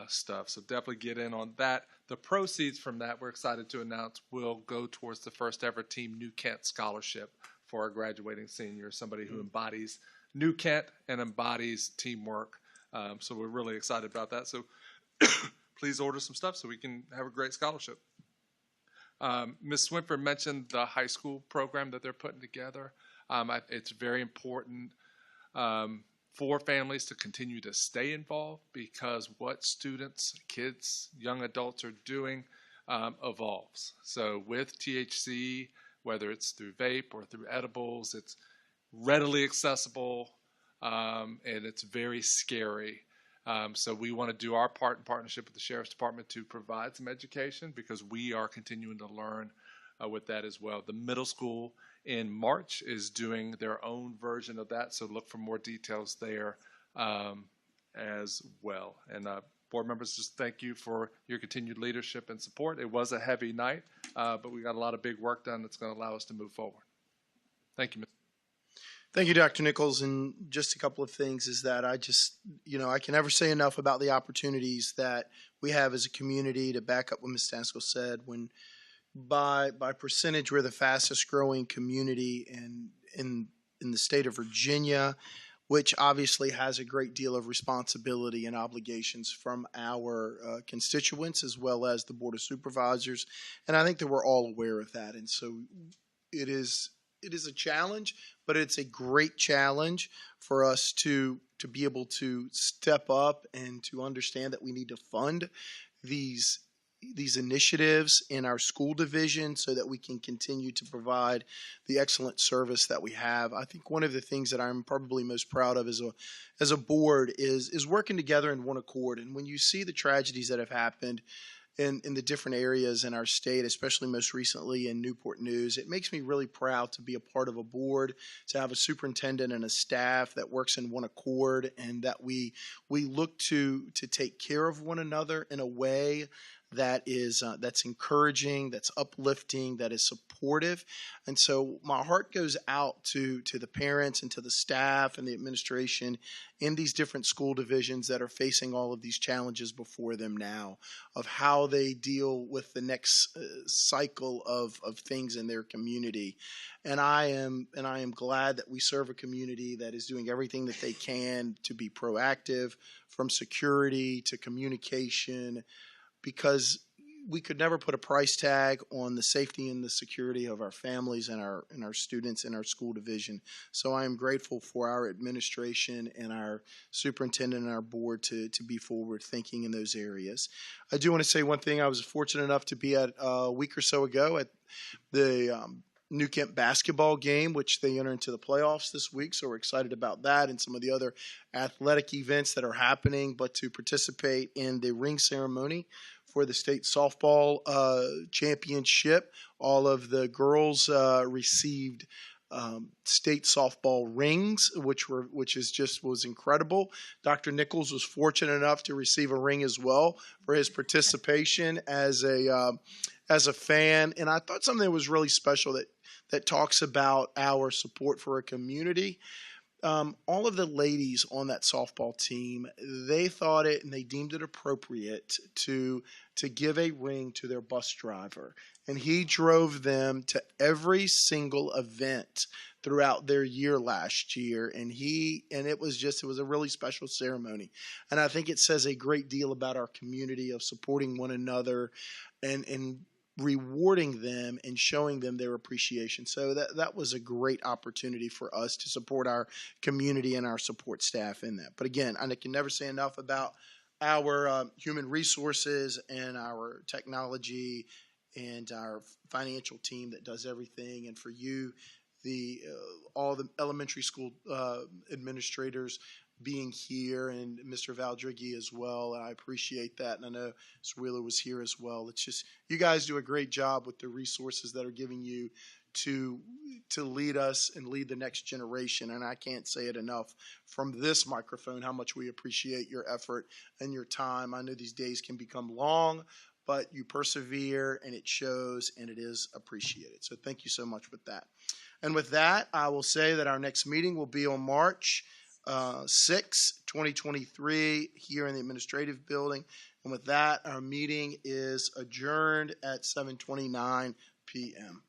stuff. So definitely get in on that. The proceeds from that, we're excited to announce, will go towards the first ever Team New Kent scholarship for our graduating senior, somebody who embodies New Kent and embodies teamwork. So we're really excited about that. So please order some stuff so we can have a great scholarship. Ms. Swinford mentioned the high school program that they're putting together. It's very important for families to continue to stay involved, because what students, kids, young adults are doing evolves. So with THC, whether it's through vape or through edibles, it's readily accessible and it's very scary. So we want to do our part in partnership with the Sheriff's Department to provide some education, because we are continuing to learn with that as well. The middle school in March is doing their own version of that, so look for more details there as well. And board members, just thank you for your continued leadership and support. It was a heavy night, but we got a lot of big work done that's going to allow us to move forward. Thank you, Mr. Thank you, Dr. Nichols. And just a couple of things is that I just, I can never say enough about the opportunities that we have as a community to back up what Ms. Staskell said. When by percentage, we're the fastest growing community in the state of Virginia, which obviously has a great deal of responsibility and obligations from our constituents as well as the Board of Supervisors. And I think that we're all aware of that. And so it is a challenge, but it's a great challenge for us to be able to step up and to understand that we need to fund these initiatives in our school division so that we can continue to provide the excellent service that we have. I think one of the things that I'm probably most proud of as a board is working together in one accord. And when you see the tragedies that have happened in the different areas in our state, especially most recently in Newport News, it makes me really proud to be a part of a board, to have a superintendent and a staff that works in one accord, and that we look to take care of one another in a way that is that's encouraging, that's uplifting, that is supportive. And so my heart goes out to the parents and to the staff and the administration in these different school divisions that are facing all of these challenges before them now, of how they deal with the next cycle of things in their community. And I am glad that we serve a community that is doing everything that they can to be proactive, from security to communication, because we could never put a price tag on the safety and the security of our families and our students in our school division. So I am grateful for our administration and our superintendent and our board to be forward thinking in those areas. I do want to say one thing. I was fortunate enough to be at a week or so ago at the New Kent basketball game, which they enter into the playoffs this week. So we're excited about that and some of the other athletic events that are happening, but to participate in the ring ceremony for the state softball championship. All of the girls received state softball rings, which was incredible. Dr. Nichols was fortunate enough to receive a ring as well for his participation as a fan. And I thought something that was really special that talks about our support for a community. All of the ladies on that softball team, they thought it and they deemed it appropriate to give a ring to their bus driver. And he drove them to every single event throughout their year last year. And it was a really special ceremony. And I think it says a great deal about our community of supporting one another and rewarding them and showing them their appreciation. So that was a great opportunity for us to support our community and our support staff in that. But again, I can never say enough about our human resources and our technology and our financial team that does everything. And for you, all the elementary school administrators being here, and Mr. Valdrighi as well. I appreciate that. And I know Mr. Wheeler was here as well. It's just, you guys do a great job with the resources that are giving you to lead us and lead the next generation. And I can't say it enough from this microphone how much we appreciate your effort and your time. I know these days can become long, but you persevere and it shows and it is appreciated. So thank you so much with that. And with that, I will say that our next meeting will be on March 6, 2023 here in the administrative building. And with that, our meeting is adjourned at 7:29 p.m.